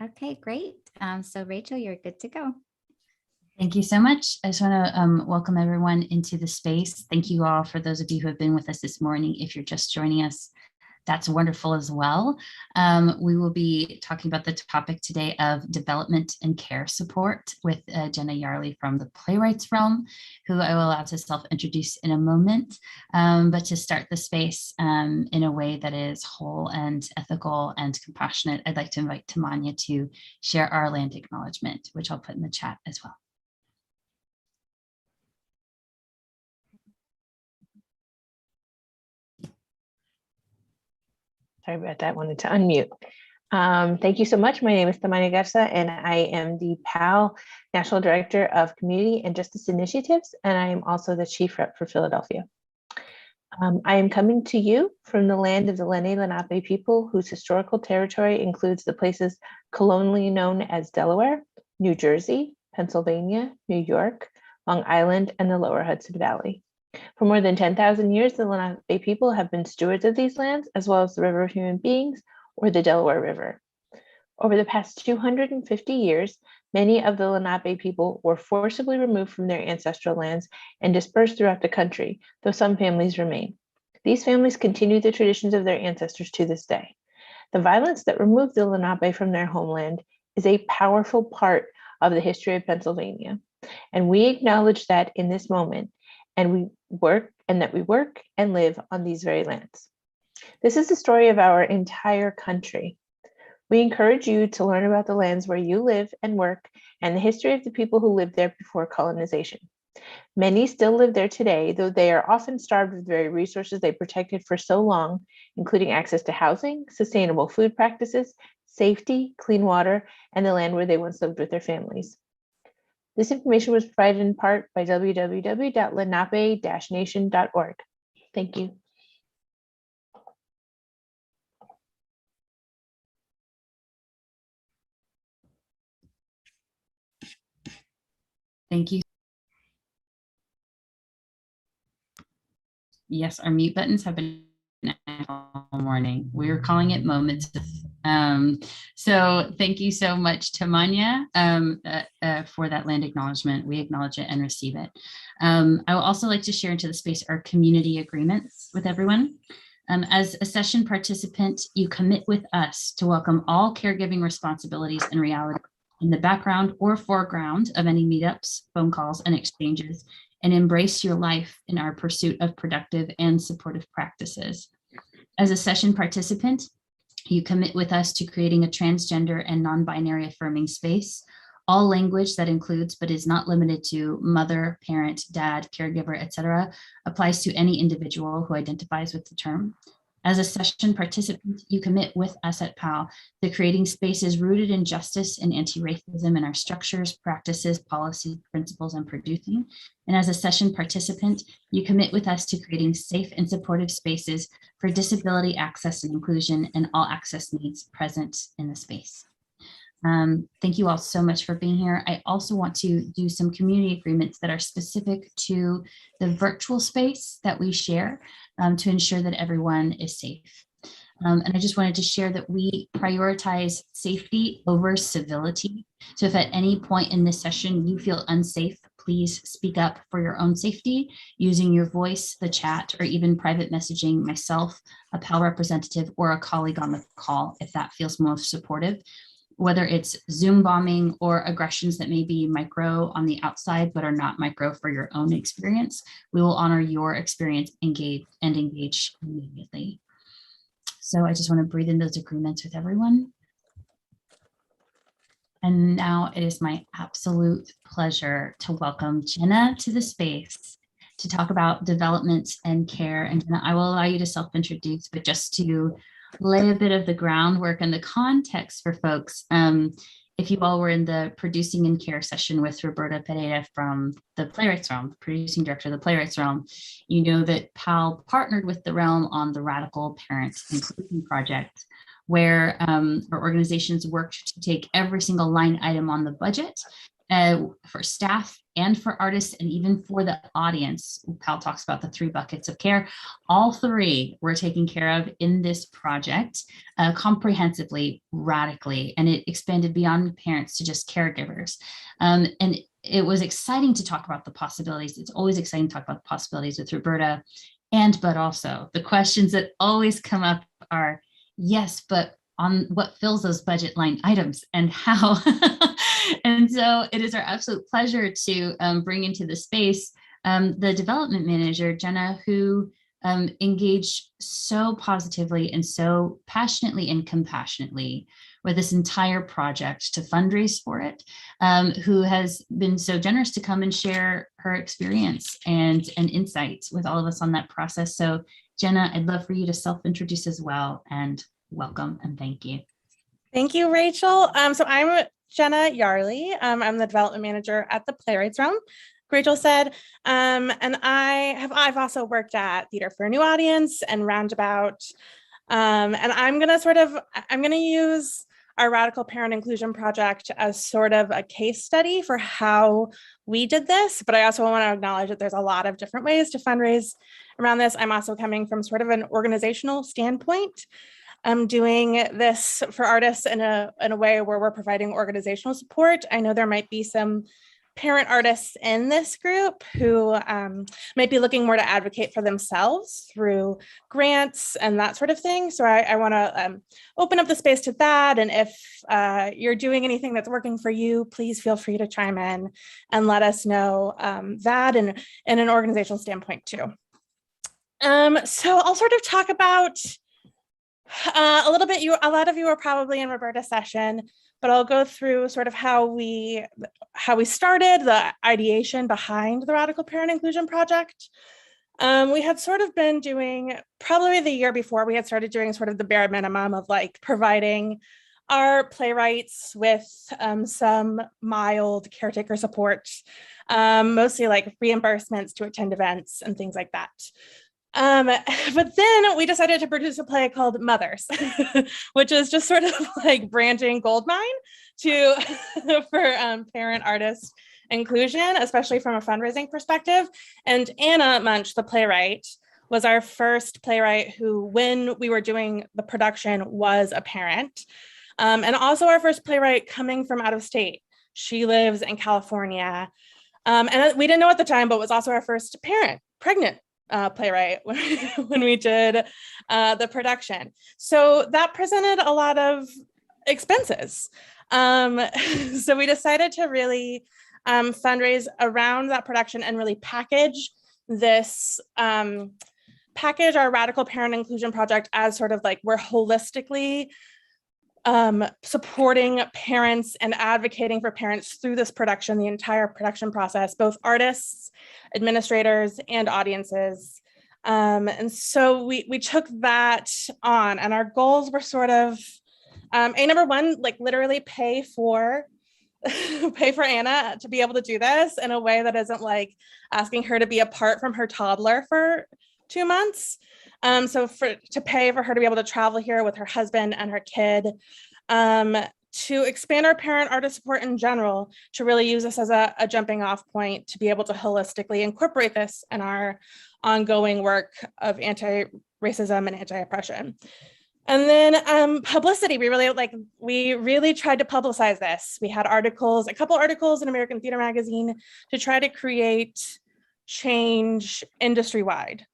Okay, great. So Rachel, you're good to go. Thank you so much. I just want to welcome everyone into the space. Thank you all for those of you who have been with us this morning. If you're just joining us, that's wonderful as well. We will be talking about the topic today of development and care support with Jenna Yarley from the Playwrights Realm, who I will allow to self-introduce in a moment. But to start the space in a way that is whole and ethical and compassionate, I'd like to invite Tamanya to share our land acknowledgement, which I'll put in the chat as well. Sorry about that, wanted to unmute. Thank you so much. My name is Tamanya Garza, and I am the PAAL National Director of Community and Justice Initiatives, and I am also the Chief Rep for Philadelphia. I am coming to you from the land of the Lenni Lenape people, whose historical territory includes the places colonially known as Delaware, New Jersey, Pennsylvania, New York, Long Island, and the Lower Hudson Valley. For more than 10,000 years, the Lenape people have been stewards of these lands, as well as the River of Human Beings, or the Delaware River. Over the past 250 years, many of the Lenape people were forcibly removed from their ancestral lands and dispersed throughout the country, though some families remain. These families continue the traditions of their ancestors to this day. The violence that removed the Lenape from their homeland is a powerful part of the history of Pennsylvania, and we acknowledge that in this moment, and we work and live on these very lands. This is the story of our entire country. We encourage you to learn about the lands where you live and work and the history of the people who lived there before colonization. Many still live there today, though they are often starved of the very resources they protected for so long, including access to housing, sustainable food practices, safety, clean water, and the land where they once lived with their families. This information was provided in part by www.lenape-nation.org. Thank you. Thank you. Yes, our mute buttons have been all morning. We were calling it moments. So thank you so much, Tamanya, for that land acknowledgement. We acknowledge it and receive it. I would also like to share into the space our community agreements with everyone. As a session participant, you commit with us to welcome all caregiving responsibilities and reality in the background or foreground of any meetups, phone calls, and exchanges, and embrace your life in our pursuit of productive and supportive practices. As a session participant, you commit with us to creating a transgender and non-binary affirming space. All language that includes but is not limited to mother, parent, dad, caregiver, etc., applies to any individual who identifies with the term. As a session participant, you commit with us at PAAL to creating spaces rooted in justice and anti-racism in our structures, practices, policy, principles, and producing. And as a session participant, you commit with us to creating safe and supportive spaces for disability access and inclusion and all access needs present in the space. Thank you all so much for being here. I also want to do some community agreements that are specific to the virtual space that we share to ensure that everyone is safe. And I just wanted to share that we prioritize safety over civility. So if at any point in this session you feel unsafe, please speak up for your own safety using your voice, the chat, or even private messaging myself, a PAAL representative, or a colleague on the call if that feels most supportive. Whether it's Zoom bombing or aggressions that may be micro on the outside but are not micro for your own experience, we will honor your experience, engage immediately. So I just want to breathe in those agreements with everyone. And now it is my absolute pleasure to welcome Jenna to the space to talk about development and care. And Jenna, I will allow you to self-introduce, but just to lay a bit of the groundwork and the context for folks. If you all were in the producing and care session with Roberta Pereira from the Playwrights Realm, producing director of the Playwrights Realm, you know that PAAL partnered with the Realm on the Radical Parent Inclusion Project, where our organizations worked to take every single line item on the budget for staff and for artists and even for the audience. PAAL talks about the 3 buckets of care. All 3 were taken care of in this project comprehensively, radically, and it expanded beyond parents to just caregivers. And it was exciting to talk about the possibilities. It's always exciting to talk about the possibilities with Roberta. But also the questions that always come up are, yes, but on what fills those budget line items and how? And so it is our absolute pleasure to bring into the space the development manager, Jenna, who engaged so positively and so passionately and compassionately with this entire project to fundraise for it, who has been so generous to come and share her experience and insights with all of us on that process. So Jenna, I'd love for you to self-introduce as well, and welcome and thank you. Thank you, Rachel. So I'm Jenna Yarley. I'm the development manager at the Playwrights Realm, Rachel said, and I've also worked at Theater for a New Audience and Roundabout, and I'm gonna use our Radical Parent Inclusion Project as sort of a case study for how we did this, but I also want to acknowledge that there's a lot of different ways to fundraise around this. I'm also coming from sort of an organizational standpoint. I'm doing this for artists in a way where we're providing organizational support. I know there might be some parent artists in this group who might be looking more to advocate for themselves through grants and that sort of thing. So I want to open up the space to that. And if you're doing anything that's working for you, please feel free to chime in and let us know that and in an organizational standpoint too. So I'll sort of talk about a little bit, a lot of you are probably in Roberta's session, but I'll go through sort of how we started the ideation behind the Radical Parent Inclusion Project. We had sort of been doing, probably the year before, we had started doing sort of the bare minimum of like providing our playwrights with some mild caretaker support, mostly like reimbursements to attend events and things like that. But then we decided to produce a play called Mothers, which is just sort of like branching goldmine for parent artist inclusion, especially from a fundraising perspective. And Anna Munch, the playwright, was our first playwright who, when we were doing the production, was a parent. And also our first playwright coming from out of state. She lives in California. And we didn't know at the time, but was also our first pregnant playwright when we did the production. So that presented a lot of expenses. So we decided to really fundraise around that production and really package our Radical Parent Inclusion Project as sort of like we're holistically supporting parents and advocating for parents through this production, the entire production process, both artists, administrators, and audiences. And so we took that on, and our goals were sort of, number one, like literally pay for Anna to be able to do this in a way that isn't like asking her to be apart from her toddler for 2 months. So to pay for her to be able to travel here with her husband and her kid, to expand our parent artist support in general, to really use this as a jumping off point to be able to holistically incorporate this in our ongoing work of anti-racism and anti-oppression. And then publicity, we really tried to publicize this. We had articles, a couple articles in American Theater Magazine to try to create change industry-wide.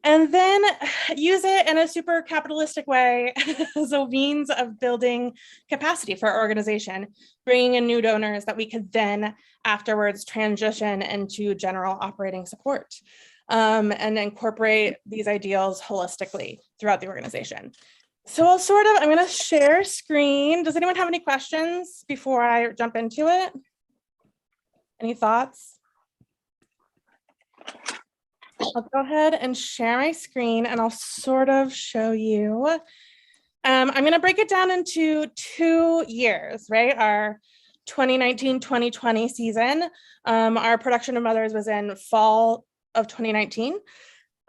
And then use it in a super capitalistic way as a means of building capacity for our organization, bringing in new donors that we could then afterwards transition into general operating support, and incorporate these ideals holistically throughout the organization. So I'm going to share screen. Does anyone have any questions before I jump into it? Any thoughts? I'll go ahead and share my screen and I'll sort of show you. I'm going to break it down into 2 years, right? Our 2019-2020 season. Our production of Mothers was in fall of 2019.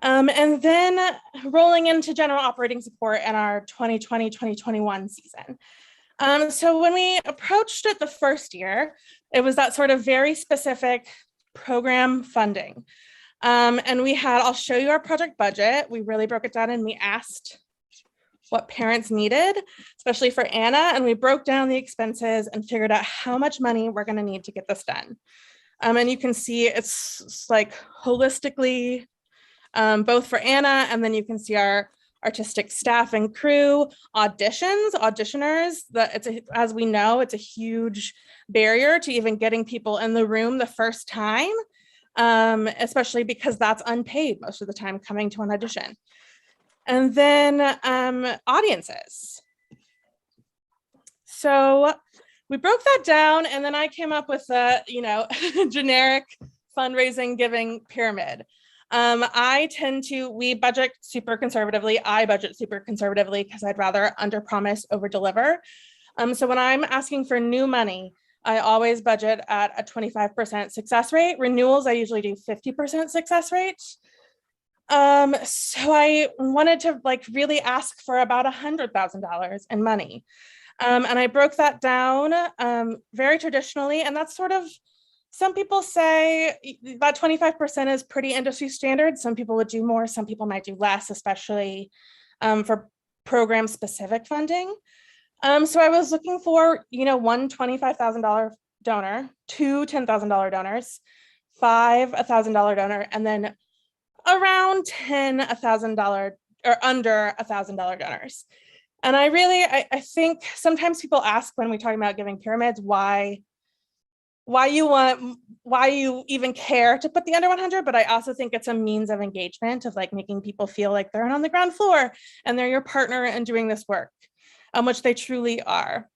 And then rolling into general operating support in our 2020-2021 season. So when we approached it the first year, it was that sort of very specific program funding. And we had, I'll show you our project budget. We really broke it down and we asked what parents needed, especially for Anna. And we broke down the expenses and figured out how much money we're going to need to get this done. And you can see it's like holistically, both for Anna, and then you can see our artistic staff and crew, auditioners, as we know, it's a huge barrier to even getting people in the room the first time, especially because that's unpaid most of the time coming to an audition. And then audiences. So we broke that down, and then I came up with a, generic fundraising giving pyramid. We budget super conservatively. I budget super conservatively because I'd rather under promise, over deliver. So when I'm asking for new money, I always budget at a 25% success rate. Renewals, I usually do 50% success rate. So I wanted to really ask for about $100,000 in money. And I broke that down very traditionally, and that's sort of, some people say that 25% is pretty industry standard. Some people would do more, some people might do less, especially for program specific funding. So I was looking for, one $25,000 donor, two $10,000 donors, five $1,000 donor, and then around 10 $1,000 or under $1,000 donors. And I think sometimes people ask when we talk about giving pyramids, why you even care to put the under 100, but I also think it's a means of engagement, of making people feel like they're on the ground floor and they're your partner in doing this work, which they truly are.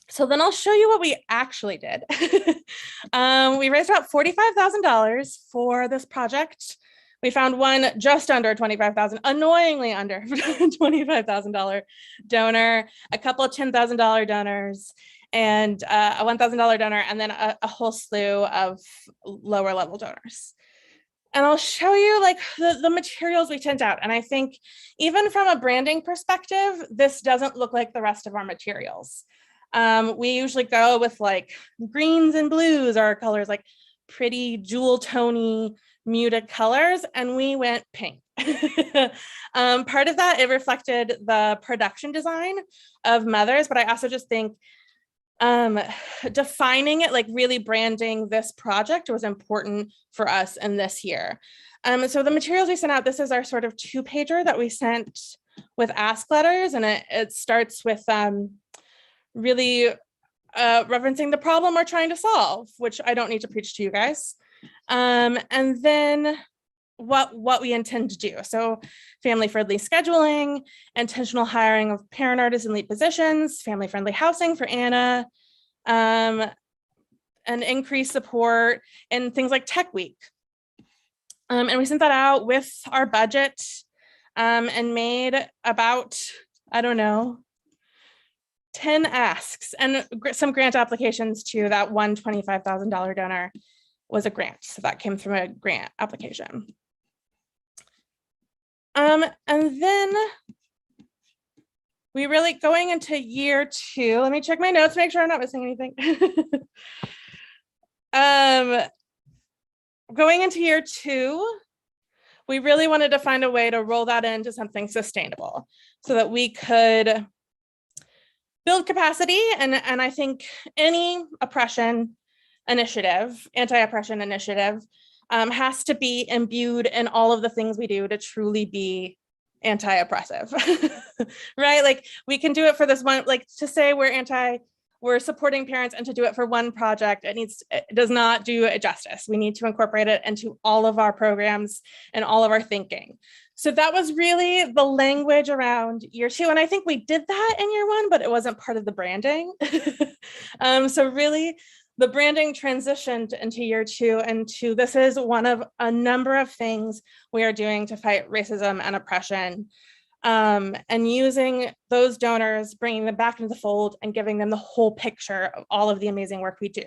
So then I'll show you what we actually did. We raised about $45,000 for this project. We found one just under 25,000, annoyingly under $25,000 donor, a couple of $10,000 donors, and a $1,000 donor, and then a whole slew of lower level donors. And I'll show you the materials we sent out. And I think even from a branding perspective, this doesn't look like the rest of our materials. We usually go with greens and blues, our colors, pretty jewel tony muted colors, and we went pink. Part of that, it reflected the production design of Mothers, but I also just think defining it, really branding this project was important for us in this year. So the materials we sent out, this is our sort of 2-pager that we sent with ask letters, and it starts with really referencing the problem we're trying to solve, which I don't need to preach to you guys. And then what we intend to do. So family-friendly scheduling, intentional hiring of parent artists in lead positions, family-friendly housing for Anna, and increased support in things like Tech Week. And we sent that out with our budget and made about, 10 asks and some grant applications too. That one $25,000 donor was a grant. So that came from a grant application. And then we really, going into year 2, let me check my notes, make sure I'm not missing anything. Going into year 2, we really wanted to find a way to roll that into something sustainable so that we could build capacity. And I think any oppression initiative, anti-oppression initiative, has to be imbued in all of the things we do to truly be anti-oppressive, right? We can do it for this one, to say we're supporting parents, and to do it for one project, it does not do it justice. We need to incorporate it into all of our programs and all of our thinking. So that was really the language around year 2. And I think we did that in year 1, but it wasn't part of the branding. So really the branding transitioned into year 2, and this is one of a number of things we are doing to fight racism and oppression, and using those donors, bringing them back into the fold and giving them the whole picture of all of the amazing work we do.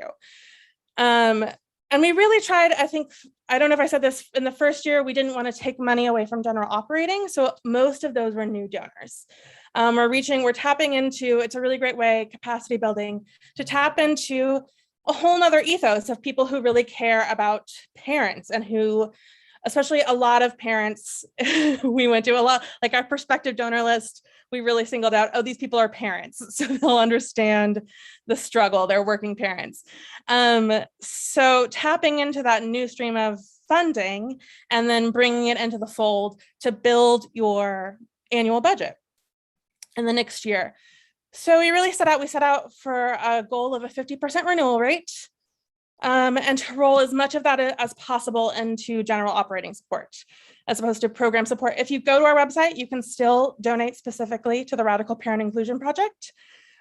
And we really tried, I don't know if I said this in the first year, we didn't want to take money away from general operating. So most of those were new donors. We're tapping into, it's a really great way, capacity building, to tap into a whole nother ethos of people who really care about parents, and who, especially a lot of parents, we went to a lot, like our prospective donor list, we really singled out, oh, these people are parents, so they'll understand the struggle, they're working parents. So tapping into that new stream of funding and then bringing it into the fold to build your annual budget in the next year. So we set out for a goal of a 50% renewal rate, and to roll as much of that as possible into general operating support, as opposed to program support. If you go to our website, you can still donate specifically to the Radical Parent Inclusion Project.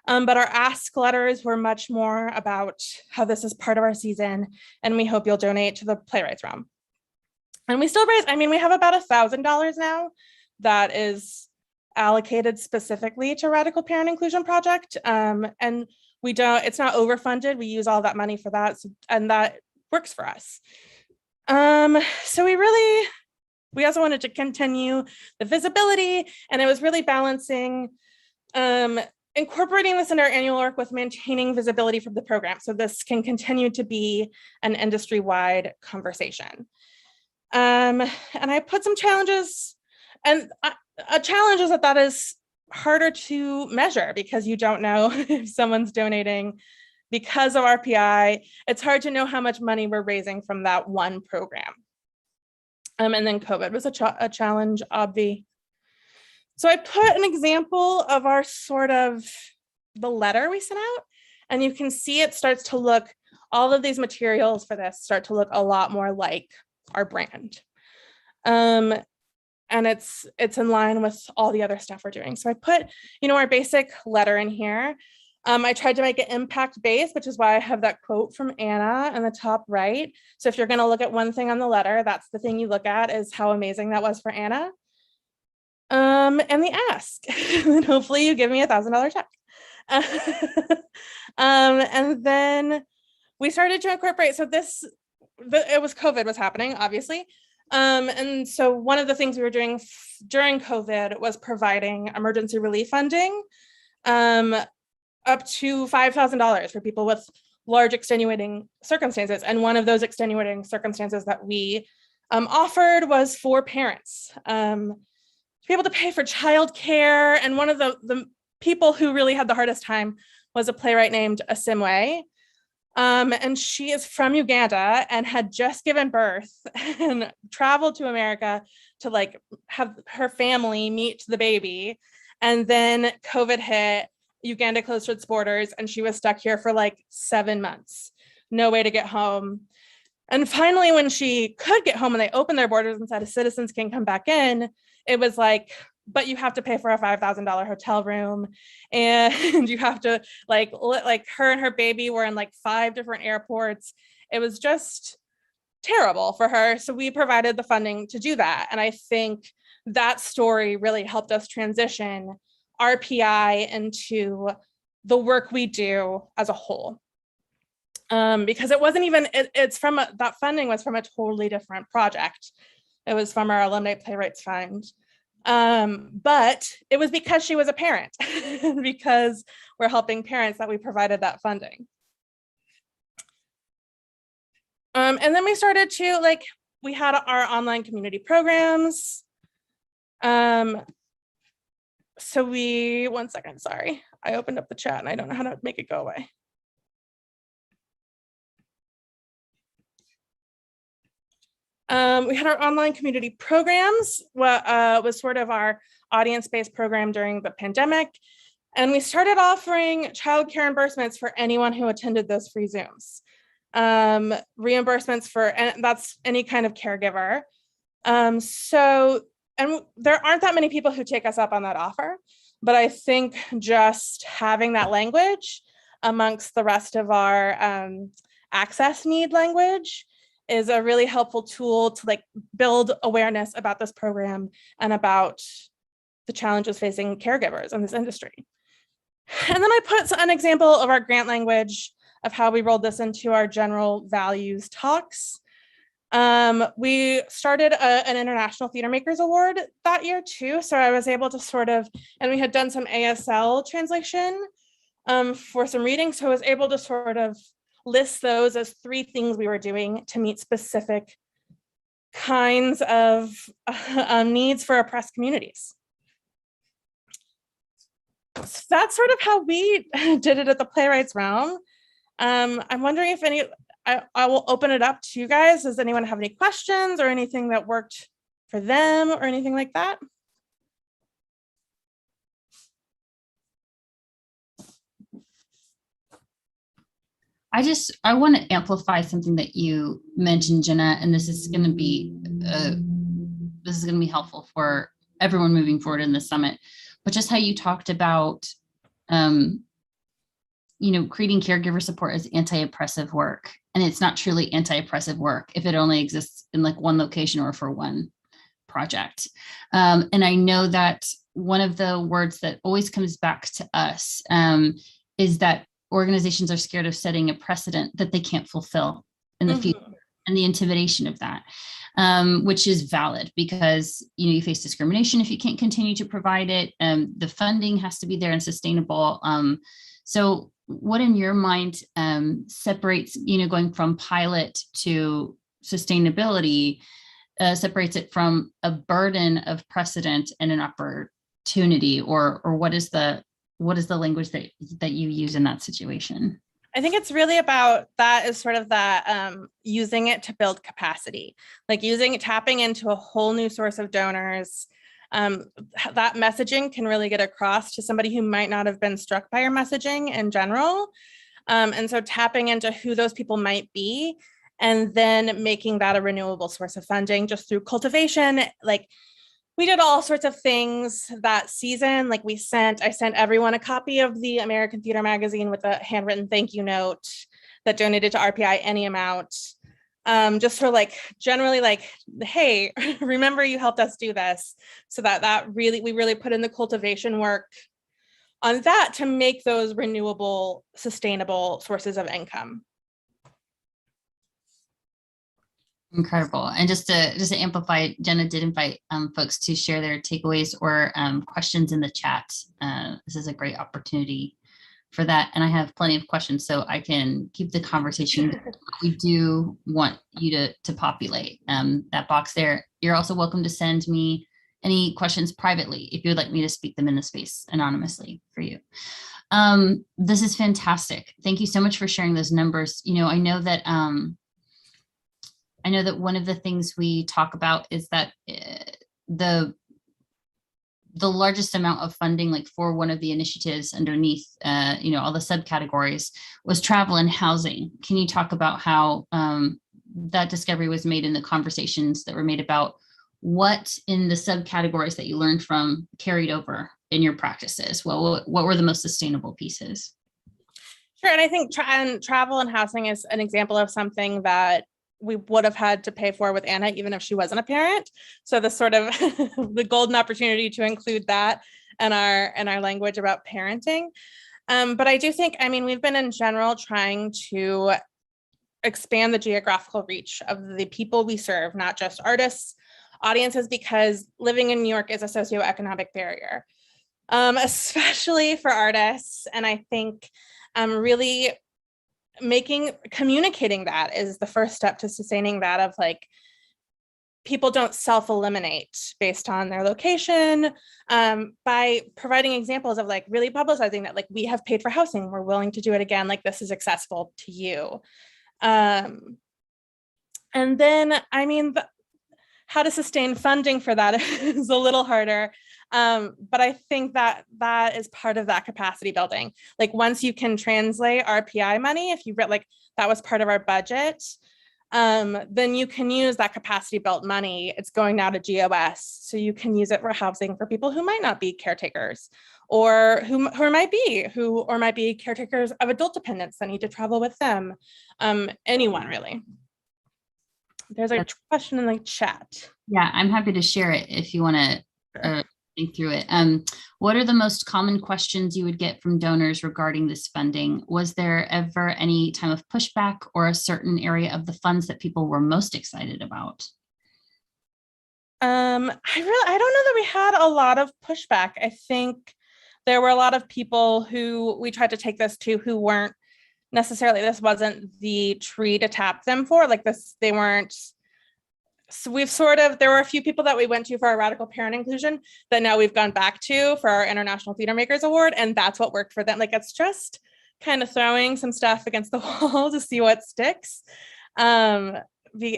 But our ask letters were much more about how this is part of our season, and we hope you'll donate to the Playwrights Realm. And we still raise, we have about $1,000 now that is allocated specifically to Radical Parent Inclusion Project. And it's not overfunded. We use all that money for that. And that works for us. So we also wanted to continue the visibility, and it was really balancing, incorporating this into our annual work with maintaining visibility from the program. So this can continue to be an industry-wide conversation. And I put some challenges, and a challenge is that is harder to measure because you don't know if someone's donating because of RPI. It's hard to know how much money we're raising from that one program. And then COVID was a challenge, obvi. So I put an example of our the letter we sent out, and you can see it starts to look, all of these materials for this start to look a lot more like our brand. And it's in line with all the other stuff we're doing. So I put, our basic letter in here. I tried to make it impact-based, which is why I have that quote from Anna in the top right. So if you're going to look at one thing on the letter, that's the thing you look at, is how amazing that was for Anna. And the ask, and hopefully you give me $1,000 check. And then we started to incorporate, so COVID was happening, obviously. And so one of the things we were doing during COVID was providing emergency relief funding, up to $5,000 for people with large extenuating circumstances. And one of those extenuating circumstances that we offered was for parents to be able to pay for childcare. And one of the people who really had the hardest time was a playwright named Asimwe. And she is from Uganda and had just given birth and traveled to America to have her family meet the baby. And then COVID hit, Uganda closed its borders, and she was stuck here for 7 months, no way to get home. And finally, when she could get home and they opened their borders and said citizens can come back in, it was but you have to pay for a $5,000 hotel room, and you have to her and her baby were in 5 different airports. It was just terrible for her. So we provided the funding to do that. And I think that story really helped us transition RPI into the work we do as a whole. Because it wasn't even, that funding was from a totally different project. It was from our Alumni Playwrights Fund. But it was because she was a parent, because we're helping parents, that we provided that funding. And then we started to we had our online community programs. So one second, sorry. I opened up the chat and I don't know how to make it go away. We had our online community programs, was sort of our audience-based program during the pandemic. And we started offering childcare reimbursements for anyone who attended those free Zooms. Reimbursements and that's any kind of caregiver. And there aren't that many people who take us up on that offer, but I think just having that language amongst the rest of our access need language is a really helpful tool to build awareness about this program and about the challenges facing caregivers in this industry. And then I put an example of our grant language of how we rolled this into our general values talks. We started an International Theater Makers Award that year too. So I was able to sort of, and we had done some ASL translation for some reading. So I was able to sort of list those as 3 things we were doing to meet specific kinds of needs for oppressed communities. So that's sort of how we did it at the Playwrights Realm. I'm wondering if I will open it up to you guys. Does anyone have any questions or anything that worked for them or anything like that? I want to amplify something that you mentioned, Jenna, and this is going to be helpful for everyone moving forward in the summit. But just how you talked about, creating caregiver support as anti-oppressive work, and it's not truly anti-oppressive work if it only exists in like one location or for one project. And I know that one of the words that always comes back to us is that organizations are scared of setting a precedent that they can't fulfill in the future, and the intimidation of that, which is valid because, you face discrimination if you can't continue to provide it. The funding has to be there and sustainable. So what in your mind separates, going from pilot to sustainability, separates it from a burden of precedent and an opportunity, or what is the language that you use in that situation? I think it's really about that is sort of that using it to build capacity, like tapping into a whole new source of donors. That messaging can really get across to somebody who might not have been struck by your messaging in general. And so tapping into who those people might be, and then making that a renewable source of funding just through cultivation. Like, we did all sorts of things that season. Like I sent everyone a copy of the American Theater Magazine with a handwritten thank you note that donated to RPI any amount. Just for generally hey, remember you helped us do this. So we really put in the cultivation work on that to make those renewable, sustainable sources of income. Incredible. And just to amplify, Jenna did invite folks to share their takeaways or questions in the chat. This is a great opportunity for that. And I have plenty of questions, so I can keep the conversation. We do want you to populate that box there. You're also welcome to send me any questions privately if you would like me to speak them in the space anonymously for you. This is fantastic. Thank you so much for sharing those numbers. I know that one of the things we talk about is that the largest amount of funding, for one of the initiatives underneath, all the subcategories, was travel and housing. Can you talk about how that discovery was made in the conversations that were made about what in the subcategories that you learned from carried over in your practices? Well, what were the most sustainable pieces? Sure, and I think travel and housing is an example of something that we would have had to pay for with Anna, even if she wasn't a parent. So the sort of the golden opportunity to include that in our language about parenting. But I do think, we've been in general trying to expand the geographical reach of the people we serve, not just artists, audiences, because living in New York is a socioeconomic barrier, especially for artists. And I think really communicating that is the first step to sustaining that, of people don't self-eliminate based on their location, by providing examples of really publicizing that we have paid for housing, we're willing to do it again, this is accessible to you. And then how to sustain funding for that is a little harder. But I think that is part of that capacity building. Once you can translate RPI money, if you that was part of our budget, then you can use that capacity built money. It's going now to GOS. So you can use it for housing for people who might not be caretakers, or who might be caretakers of adult dependents that need to travel with them. Anyone really. There's a question in the chat. Yeah, I'm happy to share it if you want to think through it. What are the most common questions you would get from donors regarding this funding? Was there ever any time of pushback or a certain area of the funds that people were most excited about? I don't know that we had a lot of pushback. I think there were a lot of people who we tried to take this to who weren't necessarily, this wasn't the tree to tap them for, like this, they weren't. So there were a few people that we went to for our radical parent inclusion that now we've gone back to for our International Theater Makers Award. And that's what worked for them. Like, it's just kind of throwing some stuff against the wall to see what sticks. But there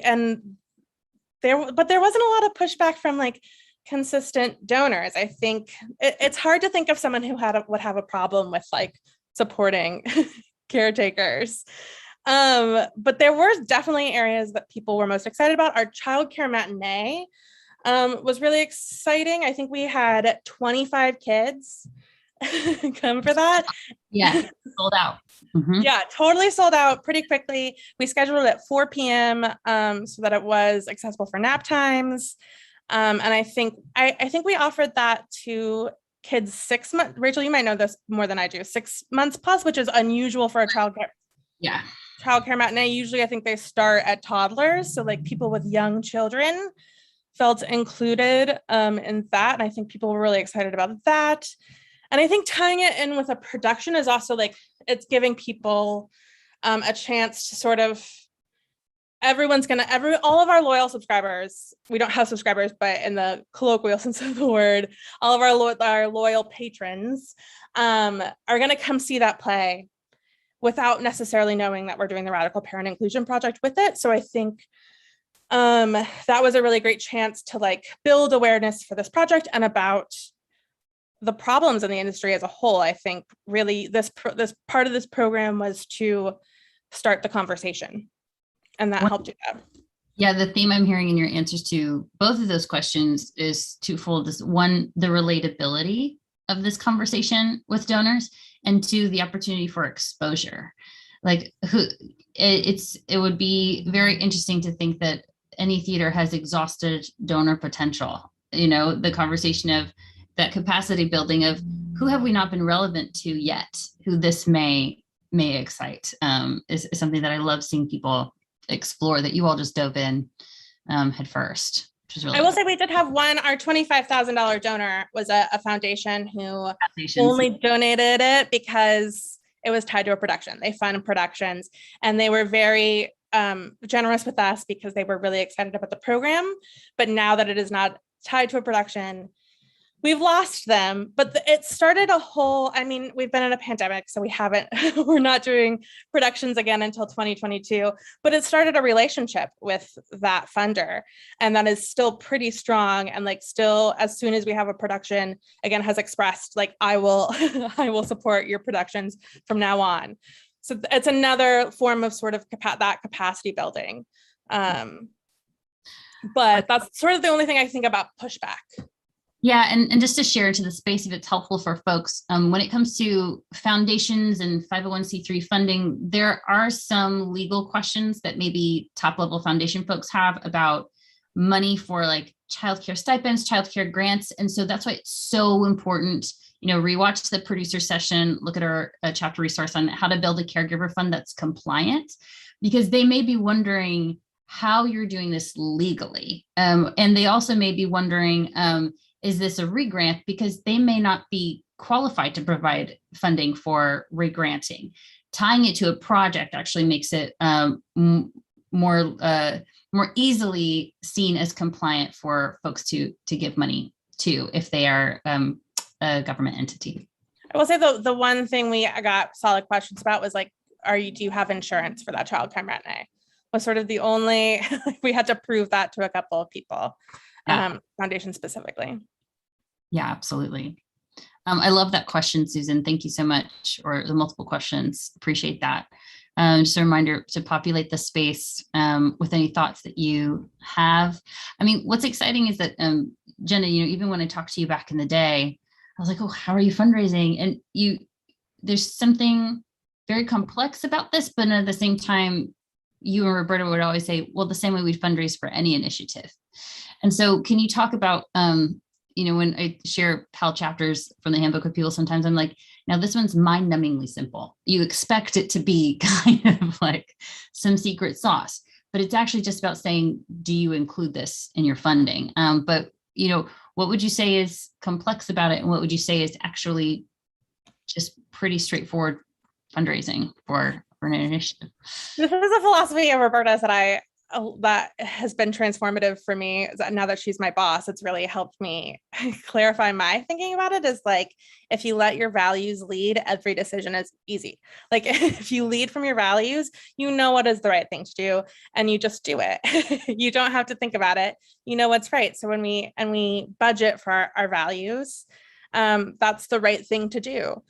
wasn't a lot of pushback from like consistent donors. I think it's hard to think of someone who would have a problem with like supporting caretakers. But there were definitely areas that people were most excited about. Our childcare matinee was really exciting. I think we had 25 kids come for that. Yeah, sold out. Mm-hmm. Yeah, totally sold out pretty quickly. We scheduled it at 4 p.m. So that it was accessible for nap times. And I think we offered that to kids 6 months. Rachel, you might know this more than I do. 6 months plus, which is unusual for a childcare matinee. Usually I think they start at toddlers. So like people with young children felt included in that. And I think people were really excited about that. And I think tying it in with a production is also like, it's giving people a chance to sort of, all of our loyal subscribers, we don't have subscribers, but in the colloquial sense of the word, all of our loyal patrons are gonna come see that play without necessarily knowing that we're doing the Radical Parent Inclusion Project with it. So I think that was a really great chance to like build awareness for this project and about the problems in the industry as a whole. I think really this part of this program was to start the conversation, and that helped do that. Yeah, the theme I'm hearing in your answers to both of those questions is twofold. Is one, the relatability of this conversation with donors, and two, the opportunity for exposure. Like it would be very interesting to think that any theater has exhausted donor potential. You know, the conversation of that capacity building of who have we not been relevant to yet, who this may excite, is something that I love seeing people explore, that you all just dove in head first. Really I will say we did have our $25,000 donor was a foundation who only donated it because it was tied to a production. They fund productions, and they were very generous with us because they were really excited about the program. But now that it is not tied to a production, we've lost them. But it started we've been in a pandemic, so we're not doing productions again until 2022, but it started a relationship with that funder, and that is still pretty strong. And like still, as soon as we have a production again, has expressed like, I will support your productions from now on. So it's another form of sort of that capacity building. But that's sort of the only thing I think about pushback. Yeah, and just to share into the space, if it's helpful for folks, when it comes to foundations and 501c3 funding, there are some legal questions that maybe top level foundation folks have about money for like childcare stipends, childcare grants. And so that's why it's so important, rewatch the producer session, look at our chapter resource on how to build a caregiver fund that's compliant, because they may be wondering how you're doing this legally. And they also may be wondering, is this a regrant? Because they may not be qualified to provide funding for regranting. Tying it to a project actually makes it more easily seen as compliant for folks to give money to if they are a government entity. I will say the one thing we got solid questions about was like, do you have insurance for that childcare matinee? Was sort of the only, we had to prove that to a couple of people. Foundation specifically. Yeah, absolutely. I love that question, Susan. Thank you so much, or the multiple questions. Appreciate that. Just a reminder to populate the space with any thoughts that you have. I mean, what's exciting is that, Jenna, even when I talked to you back in the day, I was like, oh, how are you fundraising? And there's something very complex about this, but at the same time, you and Roberta would always say, well, the same way we fundraise for any initiative. And so can you talk about when I share PAAL chapters from the handbook with people, sometimes I'm like, now this one's mind-numbingly simple. You expect it to be kind of like some secret sauce, but it's actually just about saying, do you include this in your funding? But what would you say is complex about it, and what would you say is actually just pretty straightforward fundraising for an initiative? This is a philosophy of Roberta's that has been transformative for me. Now that she's my boss, it's really helped me clarify my thinking about it. Is like, if you let your values lead, every decision is easy. Like, if you lead from your values, you know what is the right thing to do, and you just do it. You don't have to think about it. You know what's right. So when we budget for our values, that's the right thing to do.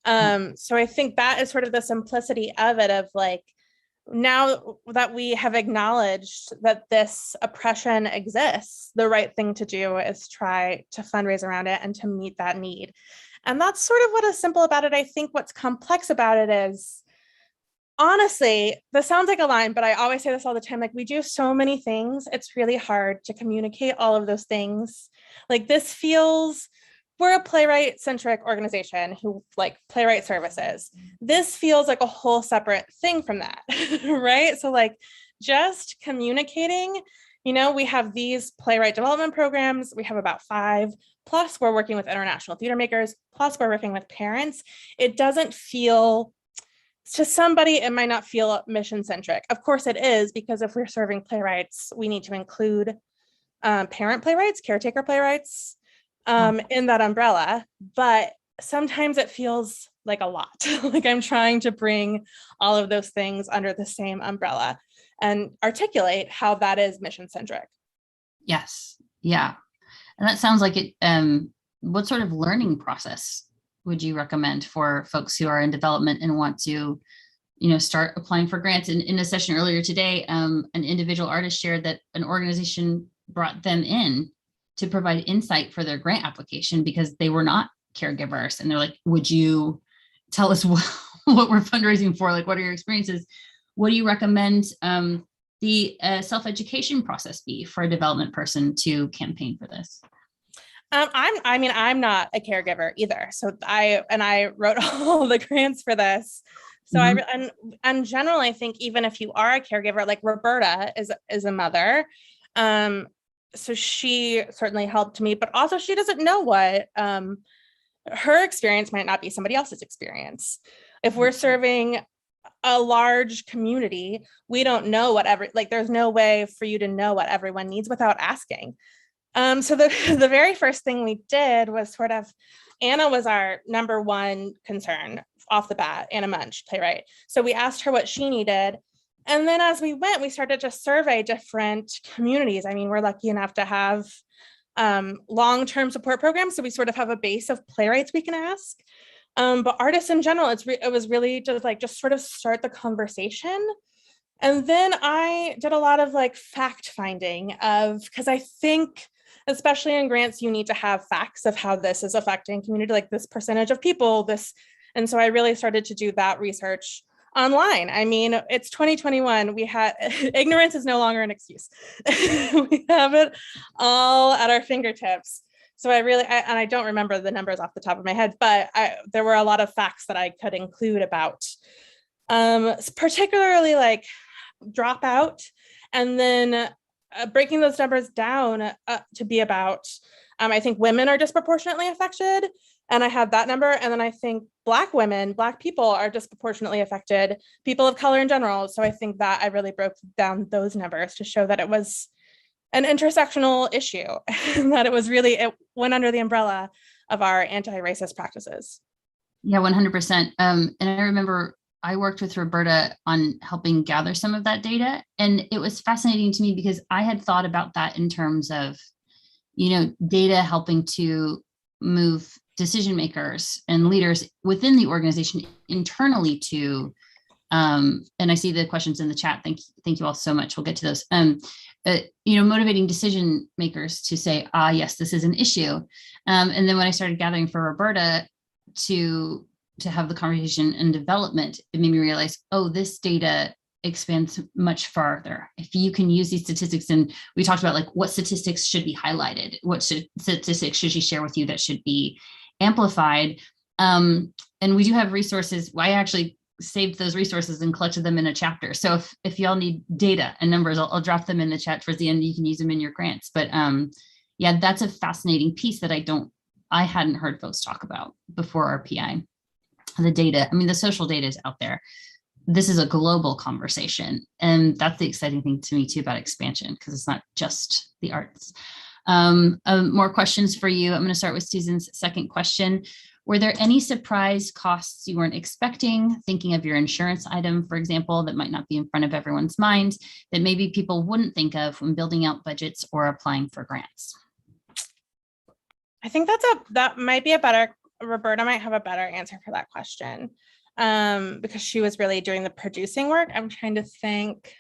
So I think that is sort of the simplicity of it, of like, now that we have acknowledged that this oppression exists, the right thing to do is try to fundraise around it and to meet that need. And that's sort of what is simple about it. I think what's complex about it is, honestly, this sounds like a line, but I always say this all the time, like, we do so many things, it's really hard to communicate all of those things. Like, this feels, we're a playwright-centric organization who like playwright services. This feels like a whole separate thing from that, right? So like, just communicating, we have these playwright development programs. We have about 5, plus we're working with international theater makers, plus we're working with parents. It doesn't feel, to somebody, it might not feel mission-centric. Of course it is, because if we're serving playwrights, we need to include parent playwrights, caretaker playwrights, in that umbrella, but sometimes it feels like a lot. Like, I'm trying to bring all of those things under the same umbrella and articulate how that is mission-centric. Yes. Yeah. And that sounds like it. What sort of learning process would you recommend for folks who are in development and want to, start applying for grants? In a session earlier today, an individual artist shared that an organization brought them in to provide insight for their grant application because they were not caregivers. And they're like, would you tell us what we're fundraising for? Like, what are your experiences? What do you recommend the self-education process be for a development person to campaign for this? I'm not a caregiver either. So I wrote all the grants for this. So and generally, I think even if you are a caregiver, like Roberta is a mother. So she certainly helped me, but also she doesn't know what her experience might not be somebody else's experience. If we're serving a large community, we don't know there's no way for you to know what everyone needs without asking. So the very first thing we did was sort of, Anna was our number one concern off the bat, Anna Munch, playwright. So we asked her what she needed. And then as we went, we started to survey different communities. I mean, we're lucky enough to have long-term support programs. So we sort of have a base of playwrights we can ask. But artists in general, it was really just sort of start the conversation. And then I did a lot of like fact finding because I think, especially in grants, you need to have facts of how this is affecting community, like this percentage of people, and so I really started to do that research online. I mean, it's 2021. Ignorance is no longer an excuse. We have it all at our fingertips. So I don't remember the numbers off the top of my head, but there were a lot of facts that I could include about, particularly like dropout, and then breaking those numbers down to be about, I think women are disproportionately affected. And I had that number. And then I think Black people are disproportionately affected, people of color in general. So I think that I really broke down those numbers to show that it was an intersectional issue, and that it went under the umbrella of our anti-racist practices. Yeah, 100%. And I remember I worked with Roberta on helping gather some of that data. And it was fascinating to me because I had thought about that in terms of, data helping to move decision makers and leaders within the organization internally to, and I see the questions in the chat. Thank you all so much. We'll get to those. Motivating decision makers to say, yes, this is an issue. And then when I started gathering for Roberta to have the conversation and development, it made me realize, this data expands much farther. If you can use these statistics, and we talked about like what statistics should be highlighted, what statistics should she share with you that should be amplified. And we do have resources. I actually saved those resources and collected them in a chapter. So if y'all need data and numbers, I'll drop them in the chat towards the end. You can use them in your grants. But yeah, that's a fascinating piece that I hadn't heard folks talk about before our PI. The data, I mean, the social data is out there. This is a global conversation. And that's the exciting thing to me too about expansion, because it's not just the arts. More questions for you. I'm going to start with Susan's second question. Were there any surprise costs you weren't expecting, thinking of your insurance item, for example, that might not be in front of everyone's mind, that maybe people wouldn't think of when building out budgets or applying for grants? I think that might be a better, Roberta might have a better answer for that question, because she was really doing the producing work. I'm trying to think.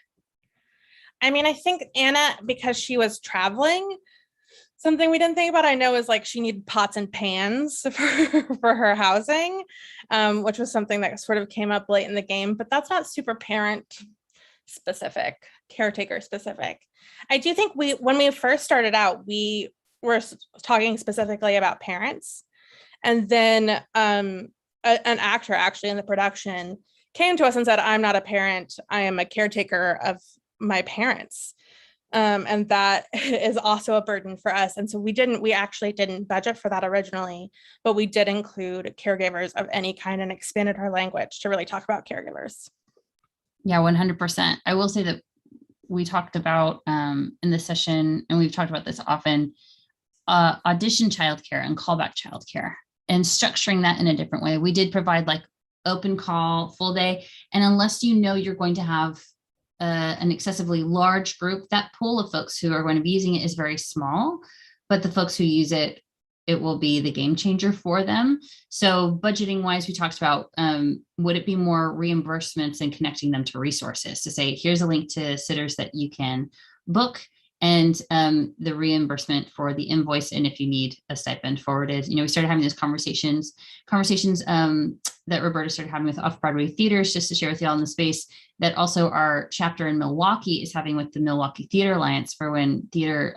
I mean, I think Anna, because she was traveling, something we didn't think about, I know, is like she needed pots and pans for her housing, which was something that sort of came up late in the game, but that's not super parent specific, caretaker specific. I do think when we first started out, we were talking specifically about parents. And then an actor actually in the production came to us and said, I'm not a parent, I am a caretaker of my parents. And that is also a burden for us. And so we actually didn't budget for that originally, but we did include caregivers of any kind and expanded our language to really talk about caregivers. Yeah, 100%. I will say that we talked about in this session, and we've talked about this often, audition childcare and callback childcare, and structuring that in a different way. We did provide like open call, full day. And unless you know you're going to have an excessively large group, that pool of folks who are going to be using it is very small, but the folks who use it, it will be the game changer for them. So budgeting wise, we talked about, would it be more reimbursements and connecting them to resources to say, here's a link to sitters that you can book, and the reimbursement for the invoice, and if you need a stipend forwarded. You know, we started having those conversations that Roberta started having with off-Broadway theaters, just to share with y'all in the space, that also our chapter in Milwaukee is having with the Milwaukee Theater Alliance for when theater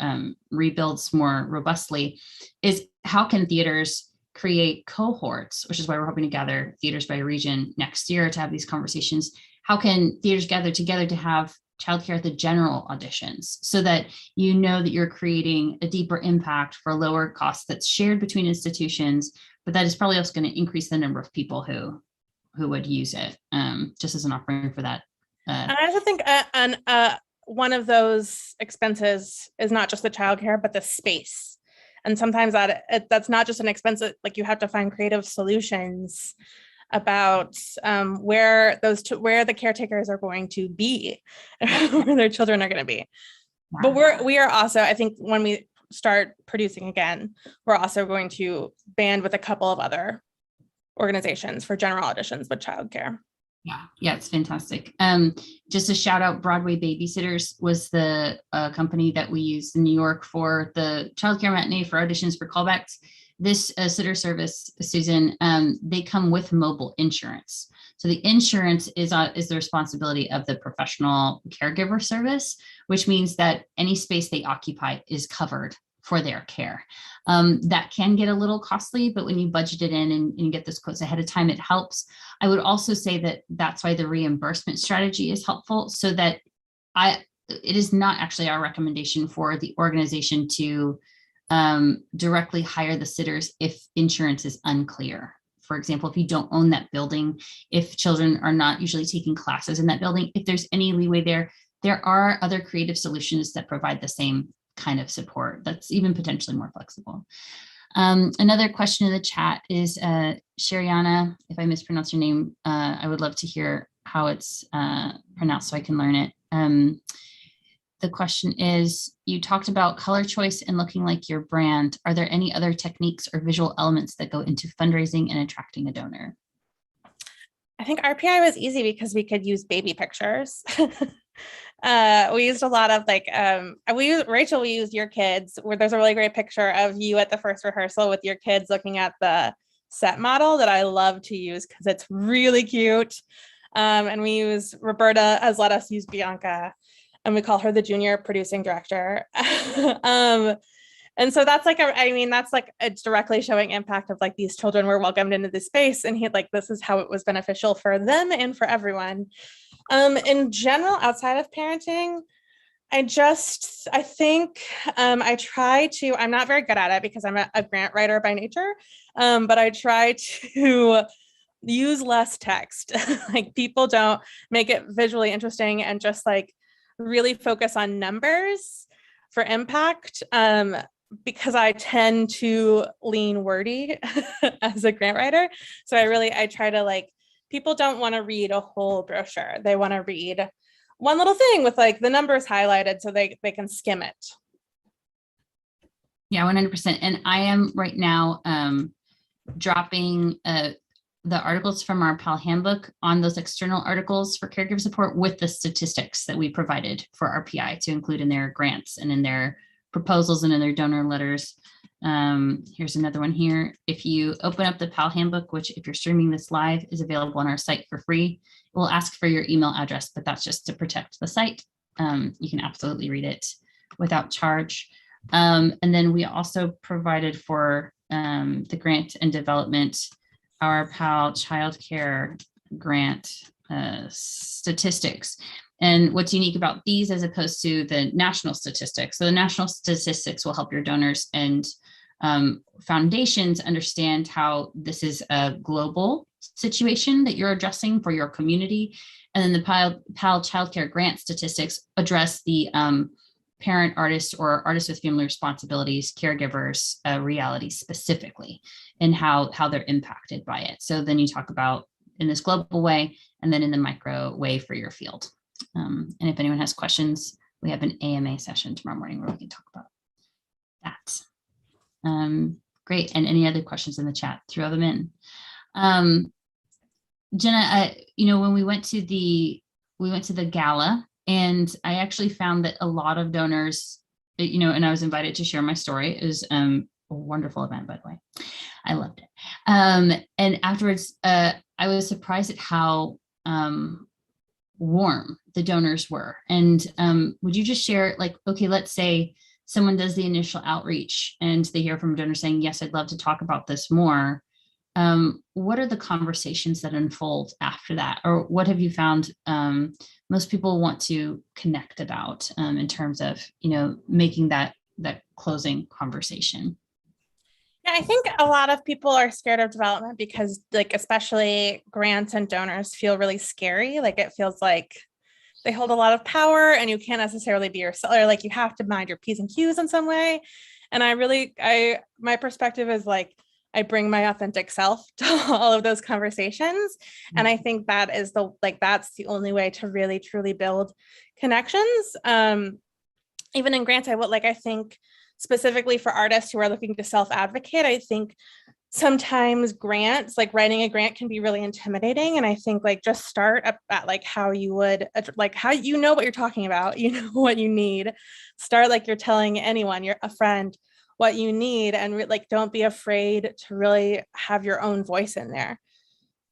rebuilds more robustly, is how can theaters create cohorts, which is why we're hoping to gather theaters by region next year to have these conversations. How can theaters gather together to have childcare at the general auditions, so that you know that you're creating a deeper impact for lower costs that's shared between institutions, but that is probably also going to increase the number of people who would use it, just as an offering for that. And I also think one of those expenses is not just the childcare, but the space. And sometimes that's not just an expense, like you have to find creative solutions about where the caretakers are going to be, where their children are going to be. Wow. But we are also, I think when we start producing again, we're also going to band with a couple of other organizations for general auditions with childcare. Yeah, it's fantastic. Just a shout out, Broadway Babysitters was the company that we used in New York for the childcare matinee for auditions for callbacks. This sitter service, Susan, they come with mobile insurance. So the insurance is the responsibility of the professional caregiver service, which means that any space they occupy is covered for their care. That can get a little costly, but when you budget it in and you get those quotes ahead of time, it helps. I would also say that that's why the reimbursement strategy is helpful, so that it is not actually our recommendation for the organization to directly hire the sitters if insurance is unclear. For example, if you don't own that building, if children are not usually taking classes in that building, if there's any leeway there are other creative solutions that provide the same kind of support that's even potentially more flexible. Another question in the chat is Shariana, if I mispronounce your name, I would love to hear how it's pronounced so I can learn it. The question is, you talked about color choice and looking like your brand. Are there any other techniques or visual elements that go into fundraising and attracting a donor? I think RPI was easy because we could use baby pictures. We used a lot of Rachel, we used your kids, where there's a really great picture of you at the first rehearsal with your kids looking at the set model that I love to use because it's really cute. And Roberta has let us use Bianca, and we call her the junior producing director. And so that's like, it's directly showing impact of like these children were welcomed into this space, and this is how it was beneficial for them and for everyone. In general, outside of parenting, I'm not very good at it because I'm a grant writer by nature, but I try to use less text. Like, people don't make it visually interesting, and just like really focus on numbers for impact, because I tend to lean wordy as a grant writer. So I try to people don't want to read a whole brochure. They want to read one little thing with like the numbers highlighted so they can skim it. Yeah, 100%. And I am right now dropping the articles from our PAAL handbook on those external articles for caregiver support with the statistics that we provided for our PI to include in their grants and in their proposals and in their donor letters. Here's another one here. If you open up the PAAL handbook, which if you're streaming this live is available on our site for free, it will ask for your email address, but that's just to protect the site. You can absolutely read it without charge. And then we also provided for the grant and development, our PAAL childcare grant statistics. And what's unique about these as opposed to the national statistics. So the national statistics will help your donors and foundations understand how this is a global situation that you're addressing for your community. And then the PAAL childcare grant statistics address the parent artist or artists with family responsibilities, caregivers reality specifically, and how they're impacted by it. So then you talk about in this global way, and then in the micro way for your field. And if anyone has questions, we have an AMA session tomorrow morning where we can talk about that. Great. And any other questions in the chat, throw them in. Jenna, when we went to the gala, and I actually found that a lot of donors, and I was invited to share my story. It was a wonderful event, by the way. I loved it. And afterwards, I was surprised at how warm the donors were. And would you just share, okay, let's say someone does the initial outreach and they hear from a donor saying, yes, I'd love to talk about this more. What are the conversations that unfold after that? Or what have you found most people want to connect about in terms of, making that closing conversation? Yeah, I think a lot of people are scared of development because especially grants and donors feel really scary. It feels like they hold a lot of power and you can't necessarily be yourself, or you have to mind your P's and Q's in some way. And my perspective is I bring my authentic self to all of those conversations. Mm-hmm. And I think that is that's the only way to really, truly build connections. Even in grants, I think specifically for artists who are looking to self-advocate, I think sometimes grants, writing a grant can be really intimidating. And I think just start at how you would, how what you're talking about, what you need. Start you're telling anyone, you're a friend, what you need, and don't be afraid to really have your own voice in there.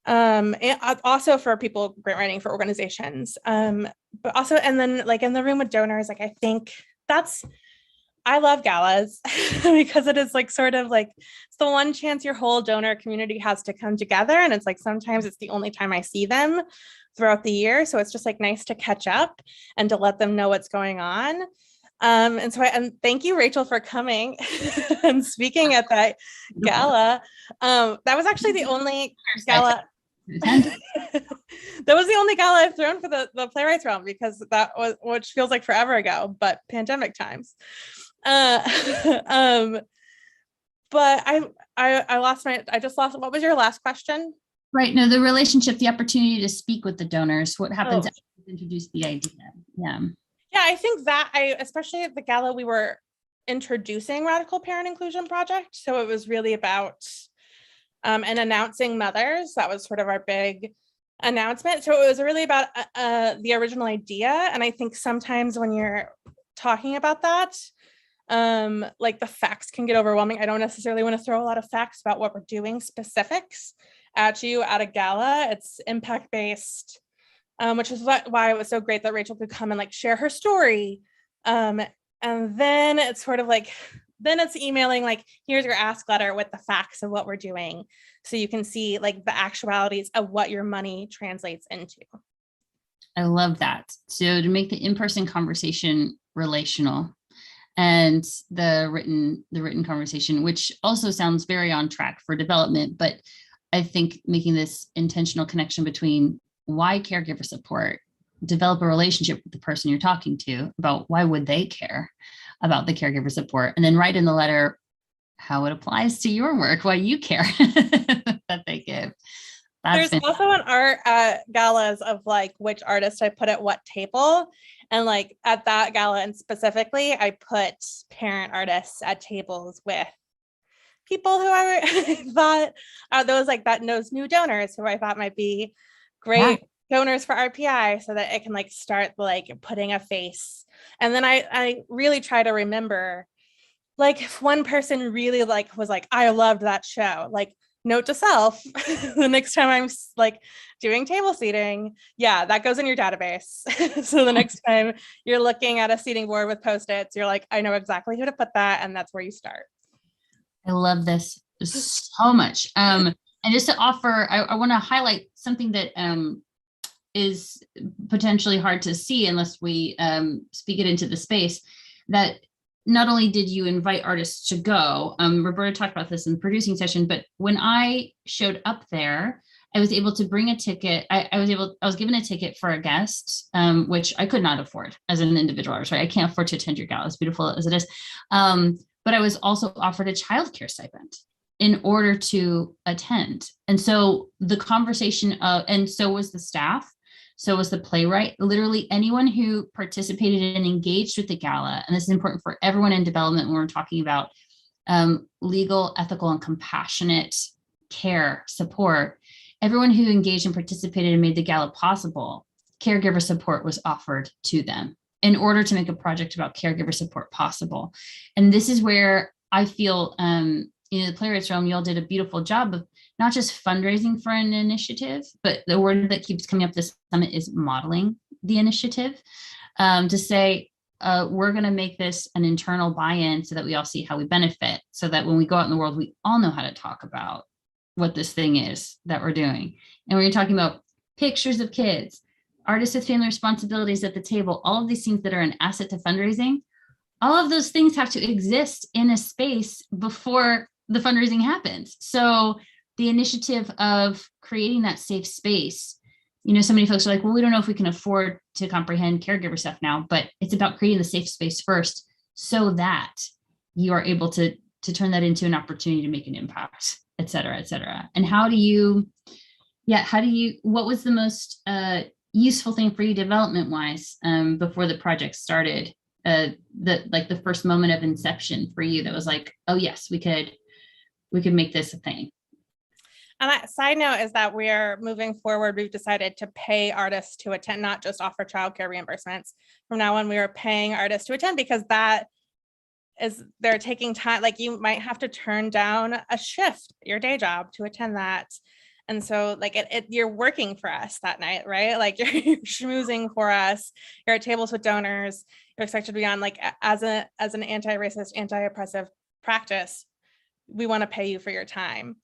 And also for people grant writing for organizations, but also, and then in the room with donors, I think I love galas because it is it's the one chance your whole donor community has to come together. And it's sometimes it's the only time I see them throughout the year. So it's just nice to catch up and to let them know what's going on. And thank you, Rachel, for coming and speaking at that gala. That was actually the only gala. That was the only gala I've thrown for the Playwrights Realm, because that was, which feels like forever ago, but pandemic times. But I just lost, what was your last question? Right. No, the relationship, the opportunity to speak with the donors, what happens after you introduce the idea? Yeah. Yeah, I think that especially at the gala, we were introducing Radical Parent Inclusion Project. So it was really about and announcing mothers. That was sort of our big announcement. So it was really about the original idea. And I think sometimes when you're talking about that, the facts can get overwhelming. I don't necessarily want to throw a lot of facts about what we're doing, specifics at you at a gala. It's impact-based. which is why it was so great that Rachel could come and like share her story. And then it's sort of like, then it's emailing like, here's your ask letter with the facts of what we're doing. So you can see like the actualities of what your money translates into. I love that. So to make the in-person conversation relational and the written conversation, which also sounds very on track for development, but I think making this intentional connection between why caregiver support, develop a relationship with the person you're talking to about why would they care about the caregiver support, and then write in the letter how it applies to your work, why you care that they give. There's also an art at galas of like which artist I put at what table. And like at that gala and specifically, I put parent artists at tables with people who I thought are those like those new donors who I thought might be great donors for RPI, so that it can like start like putting a face. And then I really try to remember, like if one person really like was like, I loved that show, like note to self, the next time I'm like doing table seating, that goes in your database. So the next time you're looking at a seating board with Post-its, you're like, I know exactly who to put that, and that's where you start. I love this so much. And just to offer, I want to highlight something that is potentially hard to see unless we speak it into the space, that not only did you invite artists to go, Roberta talked about this in the producing session, but when I showed up there, I was able to bring a ticket. I was given a ticket for a guest, which I could not afford as an individual artist, right? I can't afford to attend your gala, as beautiful as it is. But I was also offered a childcare stipend in order to attend. And so the conversation and so was the staff, so was the playwright, literally anyone who participated and engaged with the gala. And this is important for everyone in development when we're talking about legal, ethical, and compassionate care support. Everyone who engaged and participated and made the gala possible, caregiver support was offered to them in order to make a project about caregiver support possible. And this is where I feel, in the Playwrights Realm, you all did a beautiful job of not just fundraising for an initiative, but the word that keeps coming up this summit is modeling the initiative, to say, we're going to make this an internal buy-in so that we all see how we benefit, so that when we go out in the world, we all know how to talk about what this thing is that we're doing. And when you're talking about pictures of kids, artists with family responsibilities at the table, all of these things that are an asset to fundraising, all of those things have to exist in a space before the fundraising happens. So the initiative of creating that safe space, so many folks are like, well, we don't know if we can afford to comprehend caregiver stuff now, but it's about creating the safe space first so that you are able to turn that into an opportunity to make an impact, et cetera, et cetera. And what was the most useful thing for you development wise before the project started? The first moment of inception for you that was like, oh yes, we could make this a thing. And that side note is that we're moving forward. We've decided to pay artists to attend, not just offer childcare reimbursements. From now on, we are paying artists to attend, because they're taking time. Like you might have to turn down a shift, your day job, to attend that. And so like you're working for us that night, right? Like you're schmoozing for us. You're at tables with donors. You're expected to be on, like, as an anti-racist, anti-oppressive practice, we want to pay you for your time,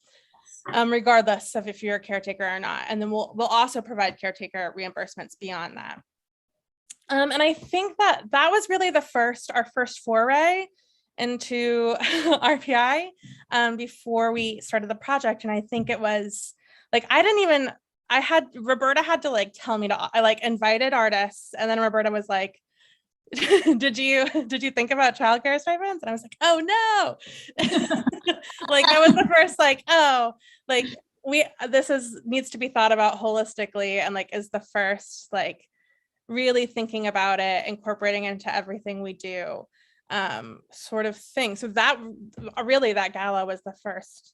regardless of if you're a caretaker or not. And then we'll also provide caretaker reimbursements beyond that. And I think that was really our first foray into RPI before we started the project. And I think it was like, Roberta had to like tell me I like invited artists, and then Roberta was like, did you think about childcare stipends? And I was like, oh no. Like that was the first like, oh, like needs to be thought about holistically, and like is the first like really thinking about it, incorporating it into everything we do, sort of thing. So that gala was the first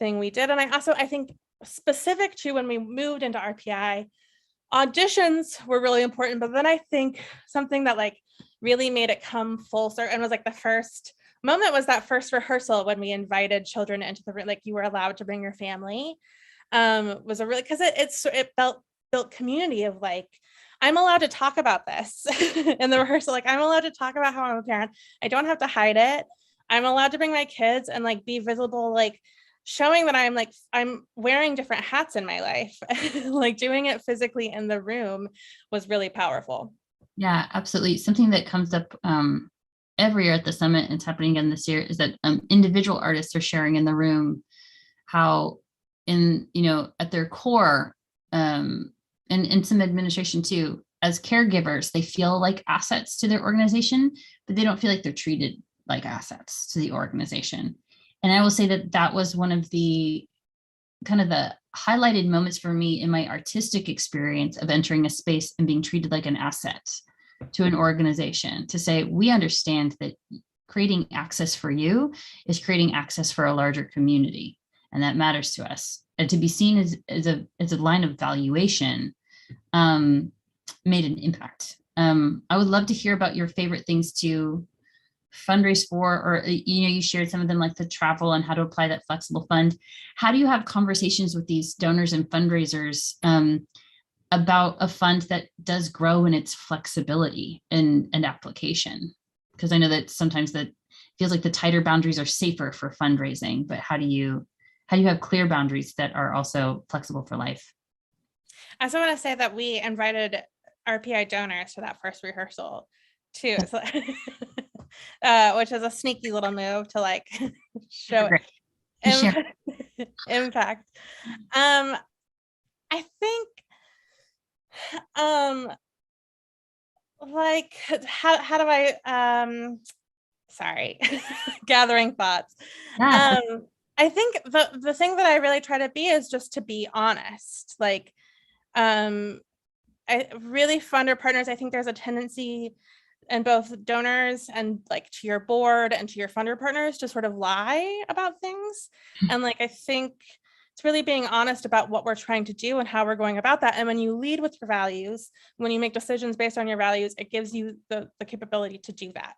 thing we did. And I think specific to when we moved into RPI, auditions were really important, but then I think something that like really made it come full circle and was like the first moment was that first rehearsal when we invited children into the room, like you were allowed to bring your family, was a really, because it felt built community of like, I'm allowed to talk about this in the rehearsal. Like, I'm allowed to talk about how I'm a parent. I don't have to hide it. I'm allowed to bring my kids and like be visible, like showing that I'm wearing different hats in my life. Like doing it physically in the room was really powerful. Yeah, absolutely. Something that comes up every year at the summit, and it's happening again this year, is that individual artists are sharing in the room how at their core, and some administration too, as caregivers, they feel like assets to their organization, but they don't feel like they're treated like assets to the organization. And I will say that that was one of the kind of the highlighted moments for me in my artistic experience of entering a space and being treated like an asset to an organization, to say, we understand that creating access for you is creating access for a larger community, and that matters to us. And to be seen as a line of valuation made an impact. I would love to hear about your favorite things to fundraise for, or you shared some of them, like the travel and how to apply that flexible fund. How do you have conversations with these donors and fundraisers about a fund that does grow in its flexibility and application? Because I know that sometimes that feels like the tighter boundaries are safer for fundraising, but how do you have clear boundaries that are also flexible for life? I also want to say that we invited RPI donors to that first rehearsal too, so, which is a sneaky little move to like show impact. I think like how do I sorry, gathering thoughts. Yeah. I think the thing that I really try to be is just to be honest. Like I really funder partners, I think there's a tendency in both donors and like to your board and to your funder partners to sort of lie about things. And like, I think it's really being honest about what we're trying to do and how we're going about that. And when you lead with your values, when you make decisions based on your values, it gives you the capability to do that,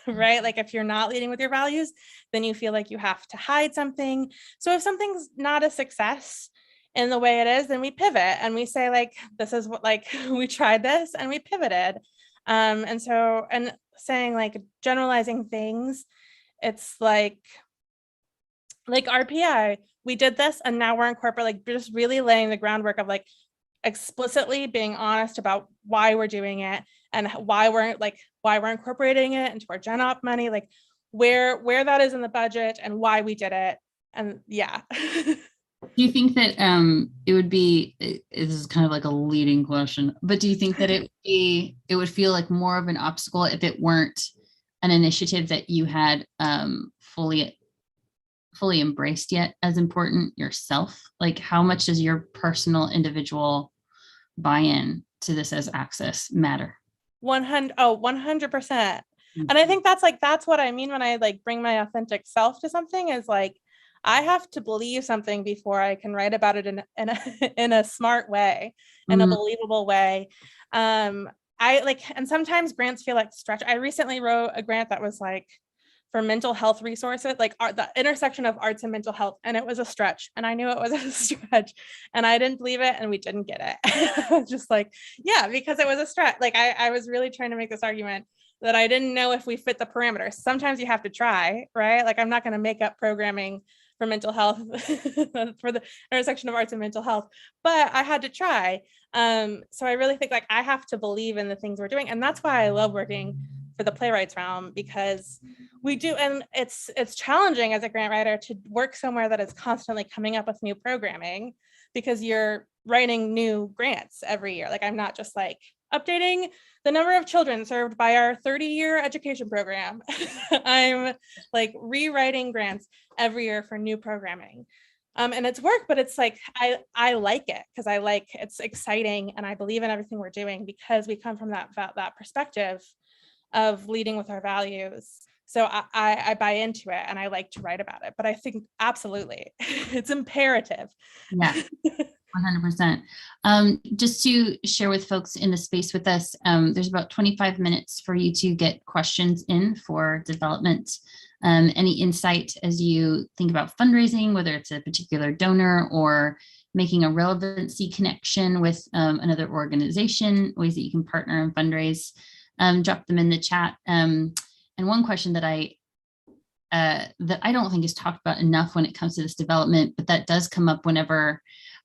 right? Like if you're not leading with your values, then you feel like you have to hide something. So if something's not a success in the way it is, then we pivot and we say like, this is what, like, we tried this and we pivoted. And saying like generalizing things, it's like RPI, we did this and now we're in corporate, like just really laying the groundwork of like explicitly being honest about why we're doing it and why we're incorporating it into our gen op money, like where that is in the budget and why we did it. And yeah. Do you think that it would be, this is kind of like a leading question, but do you think that it would feel like more of an obstacle if it weren't an initiative that you had fully embraced yet as important yourself? Like how much does your personal individual buy-in to this as access matter? 100%. And I think that's what I mean when I like bring my authentic self to something, is like I have to believe something before I can write about it in a smart way, in a believable way. And sometimes grants feel like stretch. I recently wrote a grant that was like for mental health resources, like the intersection of arts and mental health. And it was a stretch, and I knew it was a stretch, and I didn't believe it, and we didn't get it. Just like, yeah, because it was a stretch. Like I was really trying to make this argument that I didn't know if we fit the parameters. Sometimes you have to try, right? Like I'm not going to make up programming for mental health for the intersection of arts and mental health, but I had to try. So I really think like I have to believe in the things we're doing. And that's why I love working for the playwrights realm, because we do, and it's challenging as a grant writer to work somewhere that is constantly coming up with new programming, because you're writing new grants every year. Like I'm not just like updating the number of children served by our 30-year education program. I'm like rewriting grants every year for new programming. And it's work, but it's like, I like it because it's exciting and I believe in everything we're doing because we come from that perspective of leading with our values. So I buy into it and I like to write about it, but I think absolutely it's imperative. Yeah. 100%. Just to share with folks in the space with us, there's about 25 minutes for you to get questions in for development. Any insight as you think about fundraising, whether it's a particular donor or making a relevancy connection with another organization, ways that you can partner and fundraise, drop them in the chat. And one question that I don't think is talked about enough when it comes to this development, but that does come up whenever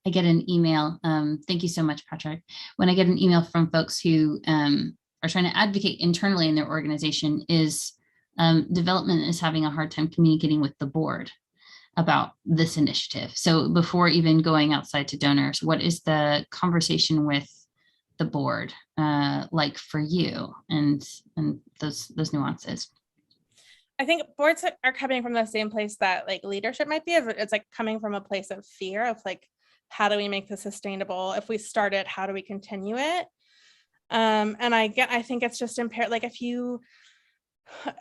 I get an email. Thank you so much, Patrick. When I get an email from folks who are trying to advocate internally in their organization, is development is having a hard time communicating with the board about this initiative. So before even going outside to donors, what is the conversation with the board like for you, and those nuances? I think boards are coming from the same place that like leadership might be. It's like coming from a place of fear of like, how do we make this sustainable? If we start it, how do we continue it? And I think it's just impaired. Like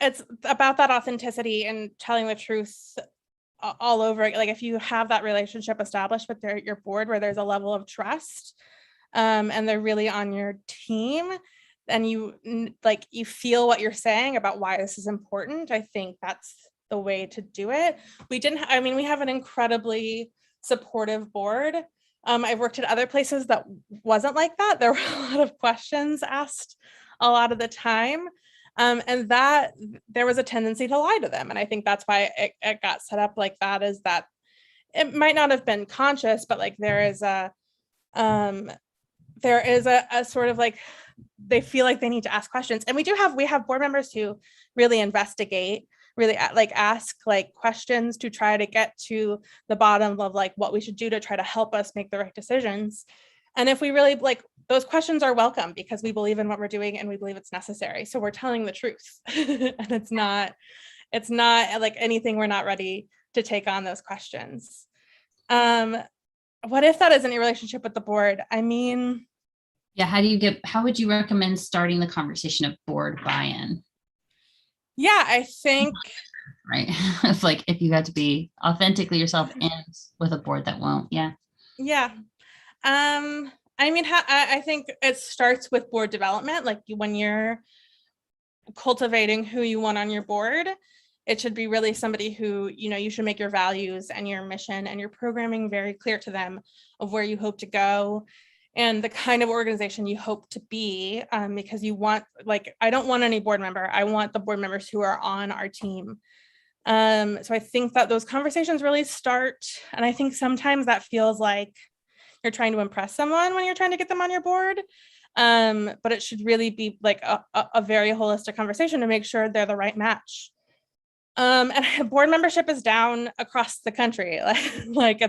it's about that authenticity and telling the truth all over. Like if you have that relationship established with your board where there's a level of trust, and they're really on your team, and you feel what you're saying about why this is important, I think that's the way to do it. We have an incredibly supportive board. I've worked at other places that wasn't like that. There were a lot of questions asked a lot of the time. And that there was a tendency to lie to them. And I think that's why it got set up like that, is that it might not have been conscious, but like there is a sort of like, they feel like they need to ask questions. And we have board members who really investigate, really like ask like questions to try to get to the bottom of like what we should do to try to help us make the right decisions. And if we really like, those questions are welcome because we believe in what we're doing and we believe it's necessary. So we're telling the truth. And it's not like anything, we're not ready to take on those questions. What if that isn't your relationship with the board? I mean, yeah, how would you recommend starting the conversation of board buy-in? Yeah, I think. Right. It's like if you had to be authentically yourself and with a board that won't. Yeah. Yeah. I mean, I think it starts with board development. Like when you're cultivating who you want on your board, it should be really somebody who, you should make your values and your mission and your programming very clear to them of where you hope to go and the kind of organization you hope to be, because you want, like, I don't want any board member. I want the board members who are on our team. So I think that those conversations really start, and I think sometimes that feels like you're trying to impress someone when you're trying to get them on your board. But it should really be like a very holistic conversation to make sure they're the right match. And board membership is down across the country. Like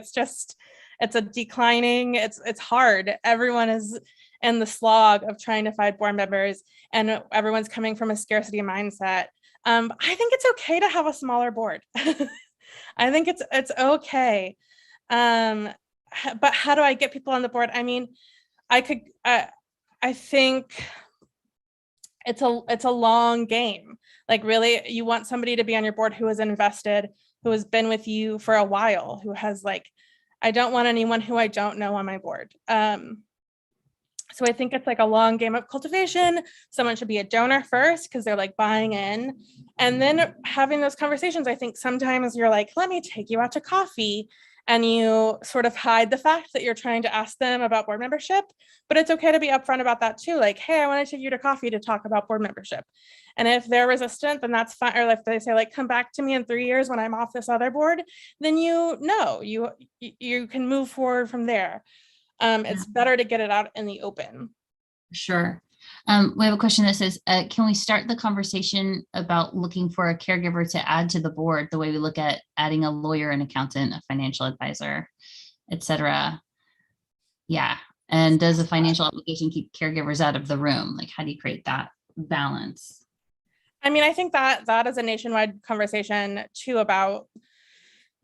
it's a declining, it's hard. Everyone is in the slog of trying to find board members, and everyone's coming from a scarcity mindset. I think it's okay to have a smaller board. I think it's okay. But how do I get people on the board? I mean, I think it's a long game. Like really, you want somebody to be on your board who is invested, who has been with you for a while, who has like, I don't want anyone who I don't know on my board. So I think it's like a long game of cultivation. Someone should be a donor first because they're like buying in, and then having those conversations. I think sometimes you're like, let me take you out to coffee, and you sort of hide the fact that you're trying to ask them about board membership, but it's okay to be upfront about that too. Like, hey, I want to take you to coffee to talk about board membership. And if they're resistant, then that's fine. Or if they say like, come back to me in 3 years when I'm off this other board, then you can move forward from there. It's better to get it out in the open. Sure. We have a question that says, can we start the conversation about looking for a caregiver to add to the board the way we look at adding a lawyer, an accountant, a financial advisor, etc.? Yeah. And does a financial obligation keep caregivers out of the room? Like, how do you create that balance? I mean, I think that is a nationwide conversation too about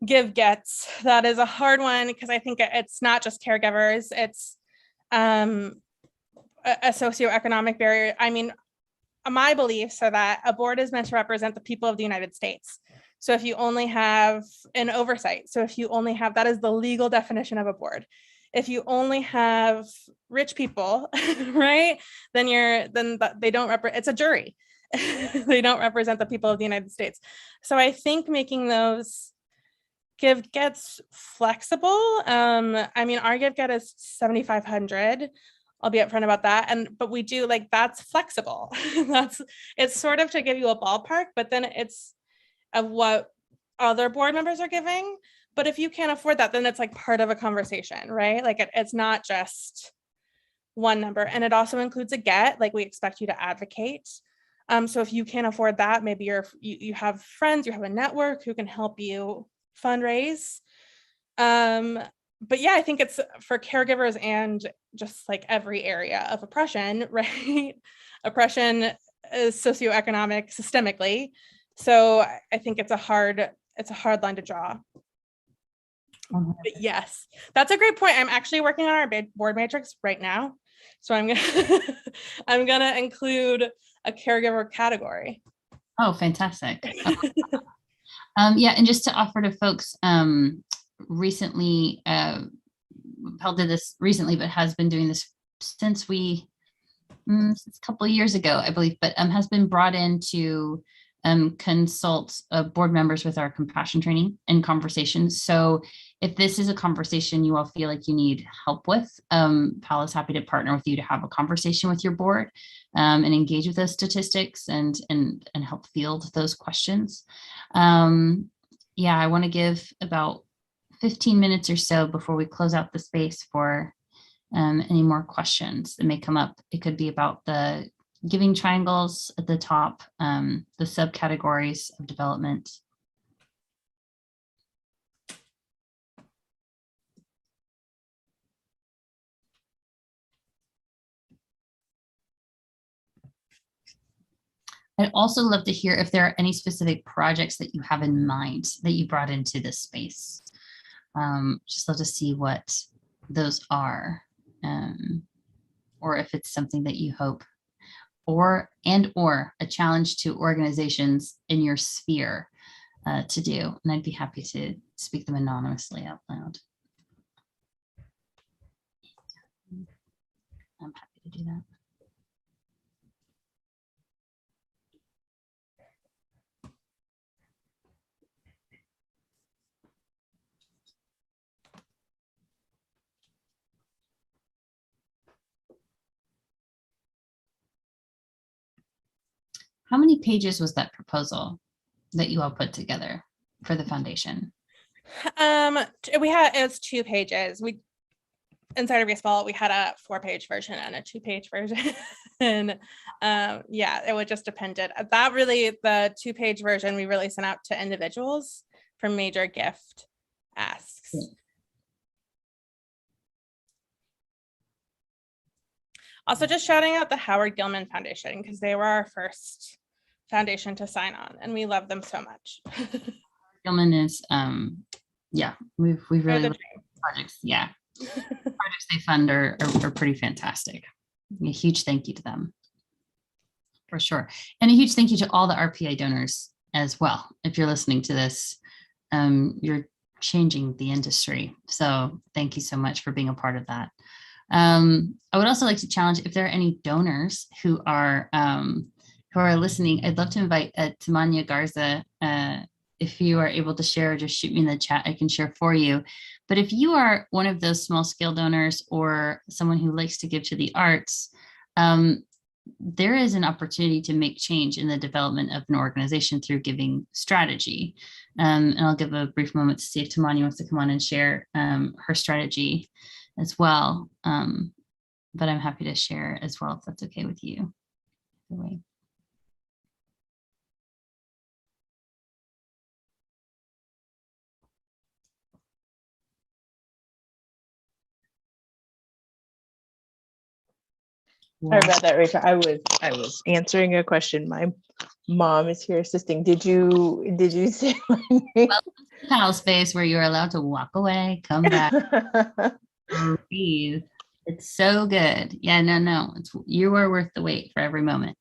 give gets. That is a hard one because I think it's not just caregivers, it's a socioeconomic barrier. I mean, my beliefs are that a board is meant to represent the people of the United States. So if you only have an oversight, that is the legal definition of a board. If you only have rich people, right, then they don't represent, it's a jury. They don't represent the people of the United States. So I think making those Give Get's flexible. I mean, our Give Get is 7,500. I'll be upfront about that. But we do that's flexible. It's sort of to give you a ballpark, but then it's of what other board members are giving. But if you can't afford that, then it's part of a conversation, right? It's not just one number. And it also includes a get, we expect you to advocate. So if you can't afford that, maybe you have friends, you have a network who can help you fundraise. But yeah, I think it's for caregivers and just every area of oppression, right? Oppression is socioeconomic systemically. So I think it's a hard line to draw. But yes, that's a great point. I'm actually working on our board matrix right now. So I'm gonna include a caregiver category. Oh, fantastic. Yeah, and just to offer to folks, recently, PAAL did this recently, but has been doing this since a couple of years ago, I believe, but has been brought in to consult board members with our compassion training and conversations. So if this is a conversation you all feel like you need help with, PAAL is happy to partner with you to have a conversation with your board and engage with those statistics and help field those questions. Yeah, I want to give about 15 minutes or so before we close out the space for any more questions that may come up. It could be about the giving triangles at the top, the subcategories of development. I'd also love to hear if there are any specific projects that you have in mind that you brought into this space. Just love to see what those are, or if it's something that you hope or a challenge to organizations in your sphere to do. And I'd be happy to speak them anonymously out loud. I'm happy to do that. How many pages was that proposal that you all put together for the foundation? It was 2 pages. Inside of Baseball, we had a 4-page version and a 2-page version. And yeah, it would just depended. That really, the 2-page version, we really sent out to individuals for major gift asks. Also, just shouting out the Howard Gilman Foundation, because they were our first foundation to sign on, and we love them so much. Gilman is, yeah, we've really loved projects. Yeah, projects they fund are pretty fantastic. A huge thank you to them, for sure, and a huge thank you to all the RPA donors as well. If you're listening to this, you're changing the industry, so thank you so much for being a part of that. I would also like to challenge, if there are any donors who are listening, I'd love to invite Tamanya Garza. If you are able to share, just shoot me in the chat. I can share for you. But if you are one of those small scale donors or someone who likes to give to the arts, there is an opportunity to make change in the development of an organization through giving strategy. And I'll give a brief moment to see if Tamanya wants to come on and share her strategy as well. But I'm happy to share as well, if that's okay with you. Anyway. Sorry about that, Rachel. I was answering a question. My mom is here assisting. Did you say my name? Well, PAAL space where you're allowed to walk away, come back, breathe. It's so good. Yeah, no, you are worth the wait for every moment.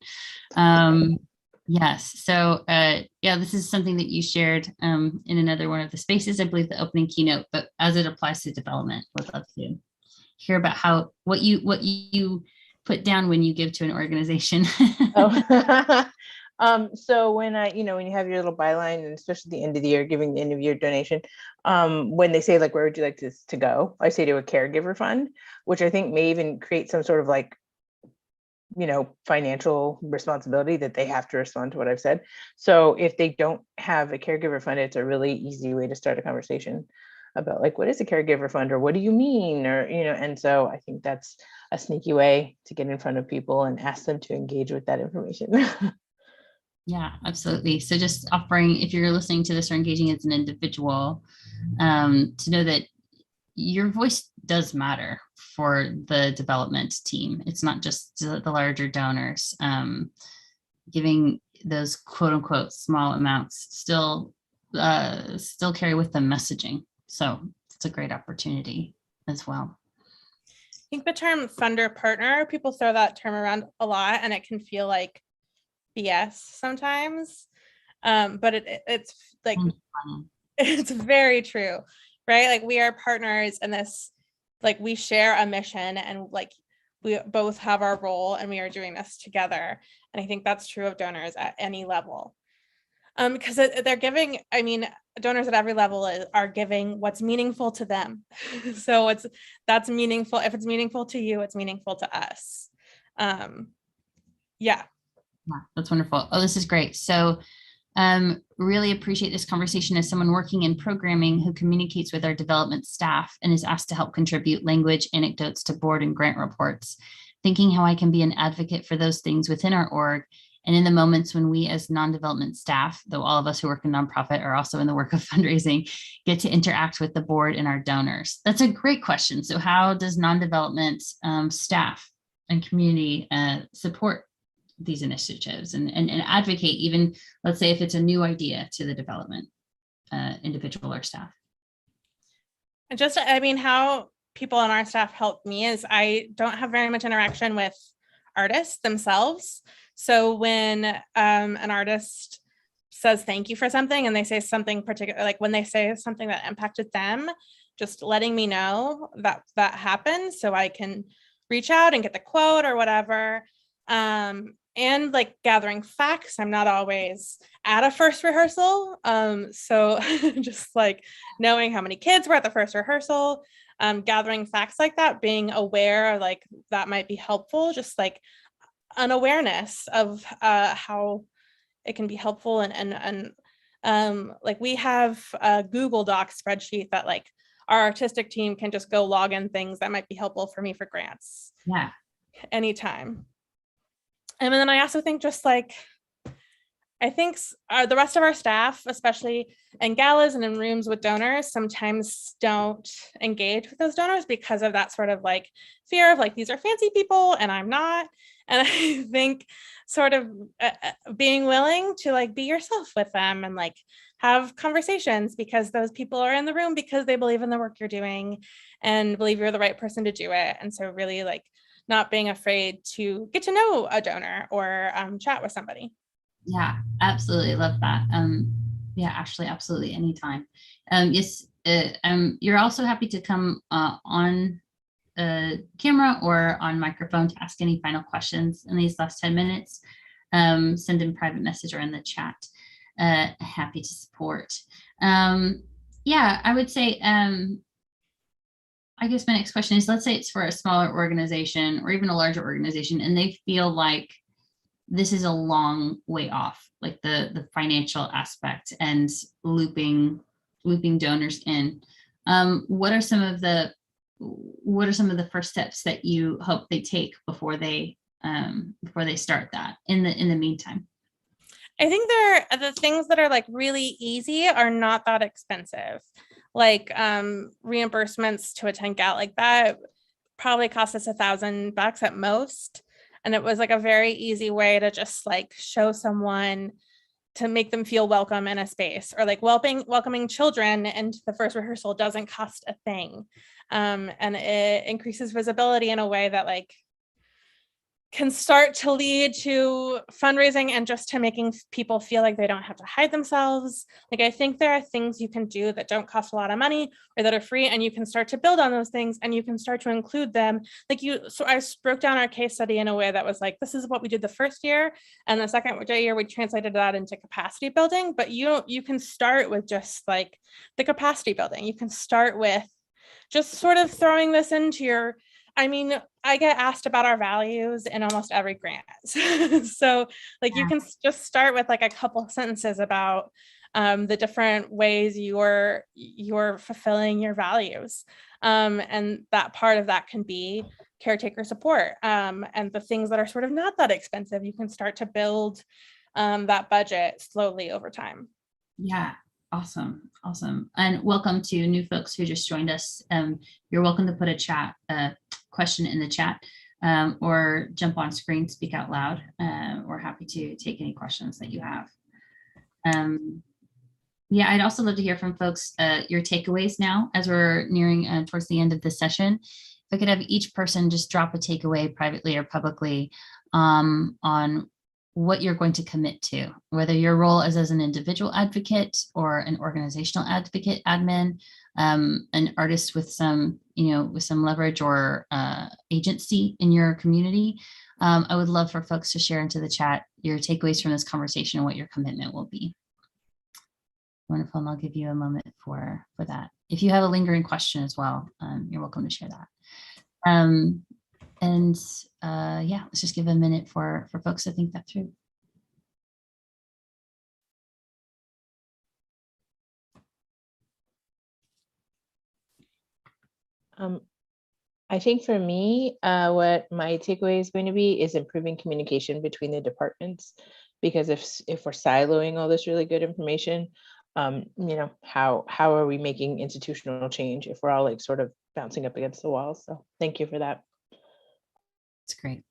Yes. So yeah, this is something that you shared in another one of the spaces, I believe the opening keynote, but as it applies to development, would love to hear about what you put down when you give to an organization. Oh. So when when you have your little byline, and especially at the end of the year, giving the end of year donation, when they say like, where would you like this to go? I say to a caregiver fund, which I think may even create some sort of like, financial responsibility that they have to respond to what I've said. So if they don't have a caregiver fund, it's a really easy way to start a conversation about like, what is a caregiver fund, or what do you mean? Or, and so I think that's a sneaky way to get in front of people and ask them to engage with that information. Yeah, absolutely. So just offering, if you're listening to this or engaging as an individual, to know that your voice does matter for the development team. It's not just the larger donors. Giving those quote unquote small amounts still carry with them messaging. So it's a great opportunity as well. I think the term funder partner, people throw that term around a lot, and it can feel like BS sometimes. But it's like, it's very true, right? Like, we are partners in this, like, we share a mission, and like we both have our role, and we are doing this together. And I think that's true of donors at any level. Because they're giving, donors at every level are giving what's meaningful to them. So that's meaningful. If it's meaningful to you, it's meaningful to us. Yeah, that's wonderful. Oh, this is great. So really appreciate this conversation as someone working in programming who communicates with our development staff and is asked to help contribute language anecdotes to board and grant reports, thinking how I can be an advocate for those things within our org. And in the moments when we as non-development staff, though all of us who work in nonprofit are also in the work of fundraising, get to interact with the board and our donors. That's a great question. So how does non-development staff and community support these initiatives and advocate, even, let's say, if it's a new idea to the development individual or staff? and just, how people on our staff help me is I don't have very much interaction with artists themselves. So when an artist says thank you for something, and they say something particular, like when they say something that impacted them, just letting me know that that happened so I can reach out and get the quote or whatever. And like gathering facts. I'm not always at a first rehearsal. So just like knowing how many kids were at the first rehearsal, gathering facts like that, being aware like that might be helpful, just like an awareness of how it can be helpful. And like we have a Google Doc spreadsheet that like our artistic team can just go log in things that might be helpful for me for grants. Yeah. Anytime. And then I also think just like, I think the rest of our staff, especially in galas and in rooms with donors, sometimes don't engage with those donors because of that sort of like fear of like, these are fancy people and I'm not. And I think sort of being willing to like be yourself with them and like have conversations, because those people are in the room because they believe in the work you're doing and believe you're the right person to do it. And so really like not being afraid to get to know a donor or chat with somebody. Yeah, absolutely. Love that. Yeah, Ashley, absolutely. Anytime. Yes. You're also happy to come on camera or on microphone to ask any final questions in these last 10 minutes. Send in private message or in the chat. Happy to support. Yeah, I would say, I guess my next question is, let's say it's for a smaller organization or even a larger organization, and they feel like this is a long way off, like the financial aspect and looping donors in. What are some of the first steps that you hope they take before they start that in the meantime? I think the things that are like really easy are not that expensive. Like reimbursements to attend gala like that probably cost us $1,000 at most. And it was like a very easy way to just like show someone, to make them feel welcome in a space, or like welcoming children into the first rehearsal doesn't cost a thing. And it increases visibility in a way that like can start to lead to fundraising and just to making people feel like they don't have to hide themselves. Like, I think there are things you can do that don't cost a lot of money or that are free, and you can start to build on those things and you can start to include them. So I broke down our case study in a way that was like, this is what we did the first year, and the second year we translated that into capacity building. But you can start with just like the capacity building. You can start with just sort of throwing this into your, I mean, I get asked about our values in almost every grant. So like, you can just start with like a couple of sentences about the different ways you're fulfilling your values. And that part of that can be caretaker support. And the things that are sort of not that expensive, you can start to build that budget slowly over time. Yeah. Awesome. Awesome. And welcome to new folks who just joined us. You're welcome to put a question in the chat or jump on screen, speak out loud. We're happy to take any questions that you have. Yeah, I'd also love to hear from folks your takeaways now as we're nearing towards the end of the session. If I could have each person just drop a takeaway privately or publicly on what you're going to commit to, whether your role is as an individual advocate or an organizational advocate, admin, an artist with some, with some leverage or agency in your community. I would love for folks to share into the chat your takeaways from this conversation and what your commitment will be. Wonderful, and I'll give you a moment for that. If you have a lingering question as well, you're welcome to share that. Yeah, let's just give a minute for folks to think that through. I think for me, what my takeaway is going to be is improving communication between the departments, because if we're siloing all this really good information, how are we making institutional change if we're all like sort of bouncing up against the walls? So thank you for that. That's great.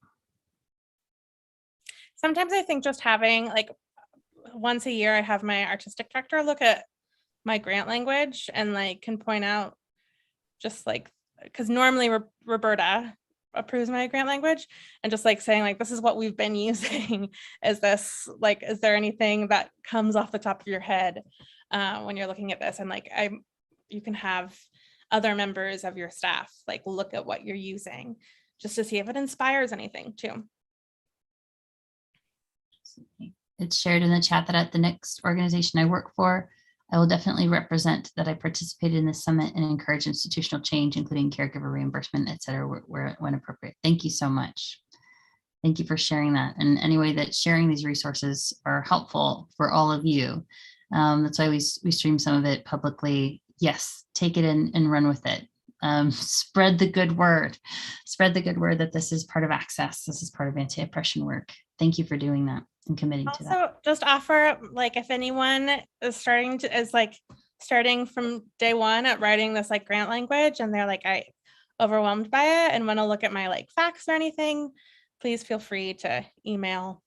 Sometimes I think just having like once a year, I have my artistic director look at my grant language and like can point out just like, because normally Roberta approves my grant language, and just like saying like, this is what we've been using. Is there anything that comes off the top of your head when you're looking at this? And like, you can have other members of your staff like look at what you're using just to see if it inspires anything too. It's shared in the chat that at the next organization I work for, I will definitely represent that I participated in this summit and encourage institutional change, including caregiver reimbursement, et cetera, when appropriate. Thank you so much. Thank you for sharing that. And anyway, that sharing these resources are helpful for all of you. That's why we stream some of it publicly. Yes, take it and run with it. Spread the good word. Spread the good word that this is part of access. This is part of anti-oppression work. Thank you for doing that and committing to that. Also, just offer, like, if anyone is starting from day one at writing this like grant language and they're like, overwhelmed by it and want to look at my like facts or anything, please feel free to email.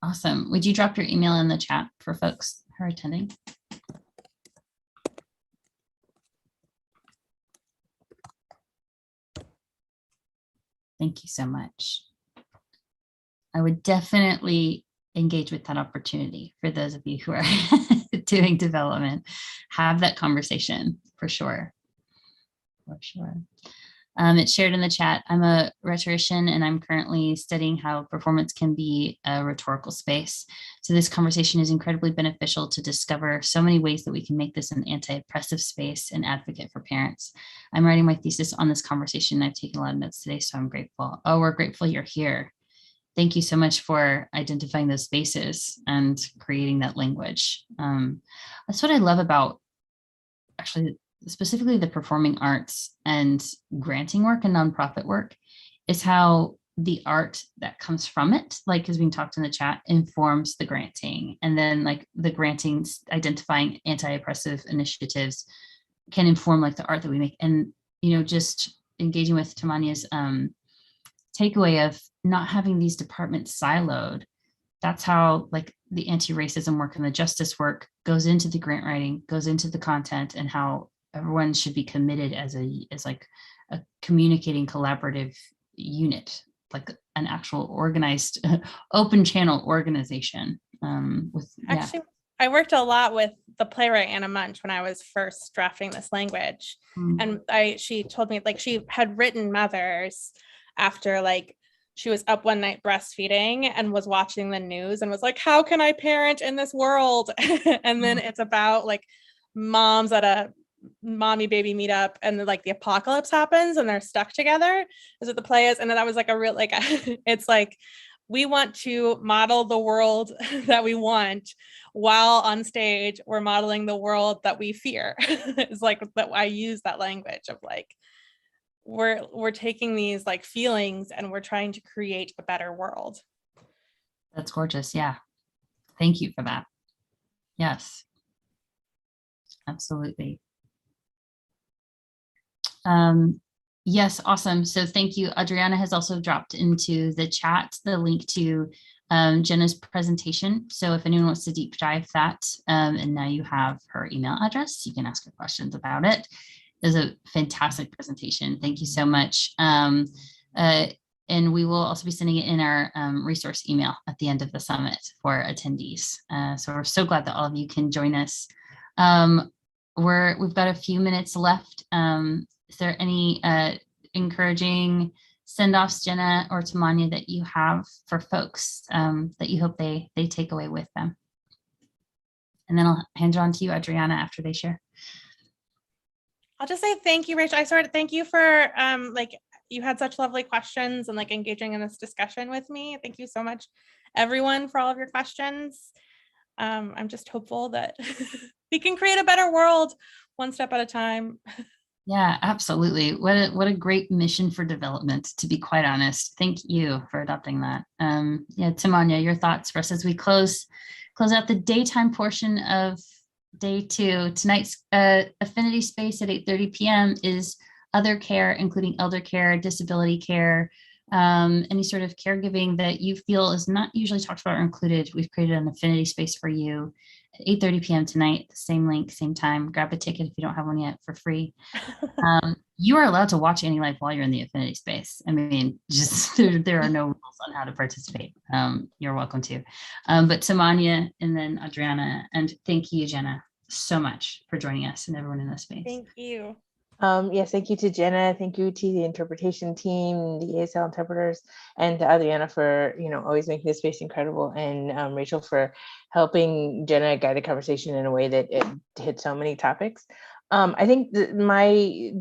Awesome. Would you drop your email in the chat for folks who are attending? Thank you so much. I would definitely engage with that opportunity for those of you who are doing development. Have that conversation for sure. For sure. It's shared in the chat. I'm a rhetorician and I'm currently studying how performance can be a rhetorical space. So this conversation is incredibly beneficial to discover so many ways that we can make this an anti-oppressive space and advocate for parents. I'm writing my thesis on this conversation. I've taken a lot of notes today, so I'm grateful. Oh, we're grateful you're here. Thank you so much for identifying those spaces and creating that language. That's what I love about actually specifically the performing arts and granting work and nonprofit work, is how the art that comes from it, like as being talked in the chat, informs the granting. And then like the granting, identifying anti-oppressive initiatives can inform like the art that we make. And, just engaging with Tamanya's takeaway of not having these departments siloed. That's how like the anti-racism work and the justice work goes into the grant writing, goes into the content, and how everyone should be committed as like a communicating collaborative unit, like an actual organized open channel organization. Actually, I worked a lot with the playwright Anna Munch when I was first drafting this language. And she told me like she had written mothers after like she was up one night breastfeeding and was watching the news and was like, how can I parent in this world? And then it's about like moms at a mommy baby meetup, and then like the apocalypse happens and they're stuck together, is what the play is. And then that was like a real, like, it's like, we want to model the world that we want while on stage we're modeling the world that we fear. It's like that I use that language of like, we're taking these like feelings and we're trying to create a better world. That's gorgeous. Yeah. Thank you for that. Yes. Absolutely. Yes, awesome. So thank you. Adriana has also dropped into the chat the link to Jenna's presentation. So if anyone wants to deep dive that, and now you have her email address, you can ask her questions about it. It was a fantastic presentation. Thank you so much. And we will also be sending it in our resource email at the end of the summit for attendees. So we're so glad that all of you can join us. We've got a few minutes left. Is there any encouraging send-offs, Jenna or Tamanya, that you have for folks that you hope they take away with them? And then I'll hand it on to you, Adriana, after they share. I'll just say thank you, Rachel. Thank you for like, you had such lovely questions and like engaging in this discussion with me. Thank you so much, everyone, for all of your questions. I'm just hopeful that we can create a better world one step at a time. Yeah, absolutely. What a great mission for development, to be quite honest. Thank you for adopting that. Yeah, Tamanya, your thoughts for us as we close out the daytime portion of day 2. Tonight's affinity space at 8:30 p.m. is other care, including elder care, disability care, any sort of caregiving that you feel is not usually talked about or included. We've created an affinity space for you at 8:30 p.m. tonight, the same link, same time. Grab a ticket if you don't have one yet for free. You are allowed to watch Any Life while you're in the affinity space. I mean, just there are no rules on how to participate. You're welcome to. But Tamanya and then Adriana, and thank you, Jenna, so much for joining us and everyone in this space. Thank you. Yes, thank you to Jenna. Thank you to the interpretation team, the ASL interpreters, and to Adriana for always making this space incredible, and Rachel for helping Jenna guide the conversation in a way that it hit so many topics. I think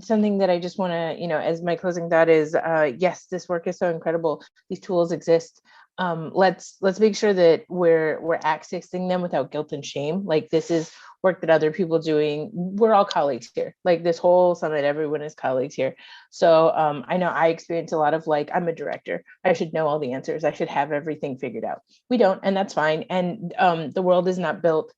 something that I just want to as my closing thought is yes, this work is so incredible. These tools exist. Let's make sure that we're accessing them without guilt and shame. Like, this is work that other people doing. We're all colleagues here. Like, this whole summit, everyone is colleagues here. So I know I experience a lot of like, I'm a director, I should know all the answers, I should have everything figured out. We don't, and that's fine. And the world is not built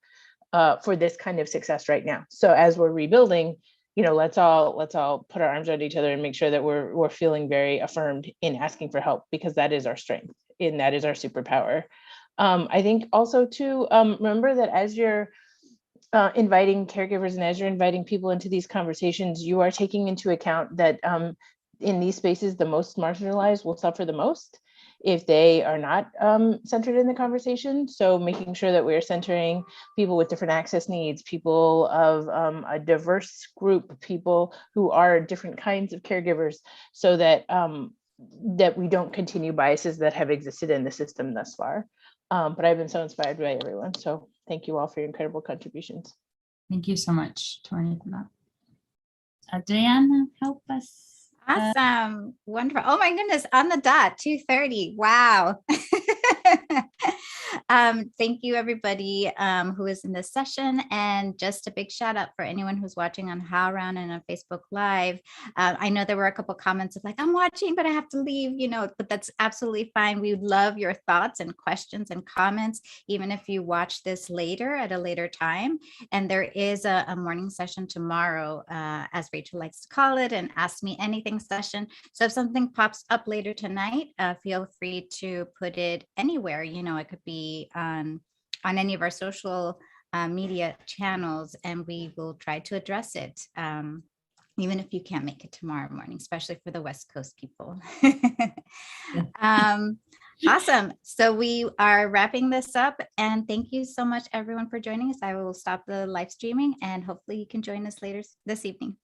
for this kind of success right now. So as we're rebuilding, let's all put our arms around each other and make sure that we're feeling very affirmed in asking for help, because that is our strength and that is our superpower. I think also to remember that as you're inviting caregivers and as you're inviting people into these conversations, you are taking into account that in these spaces, the most marginalized will suffer the most if they are not centered in the conversation. So making sure that we're centering people with different access needs, people of a diverse group, people who are different kinds of caregivers, so that that we don't continue biases that have existed in the system thus far. But I've been so inspired by everyone. So thank you all for your incredible contributions. Thank you so much, Tori, for that. Adriana, help us. Awesome. Wonderful. Oh my goodness. On the dot, 2:30. Wow. Thank you, everybody who is in this session. And just a big shout out for anyone who's watching on HowlRound and on Facebook Live. I know there were a couple comments of like, I'm watching, but I have to leave, but that's absolutely fine. We would love your thoughts and questions and comments, even if you watch this later at a later time. And there is a morning session tomorrow, as Rachel likes to call it, an Ask Me Anything session. So if something pops up later tonight, feel free to put it anywhere. It could be on any of our social media channels, and we will try to address it. even if you can't make it tomorrow morning, especially for the West Coast people. Awesome. So we are wrapping this up, and thank you so much everyone for joining us. I will stop the live streaming and hopefully you can join us later this evening.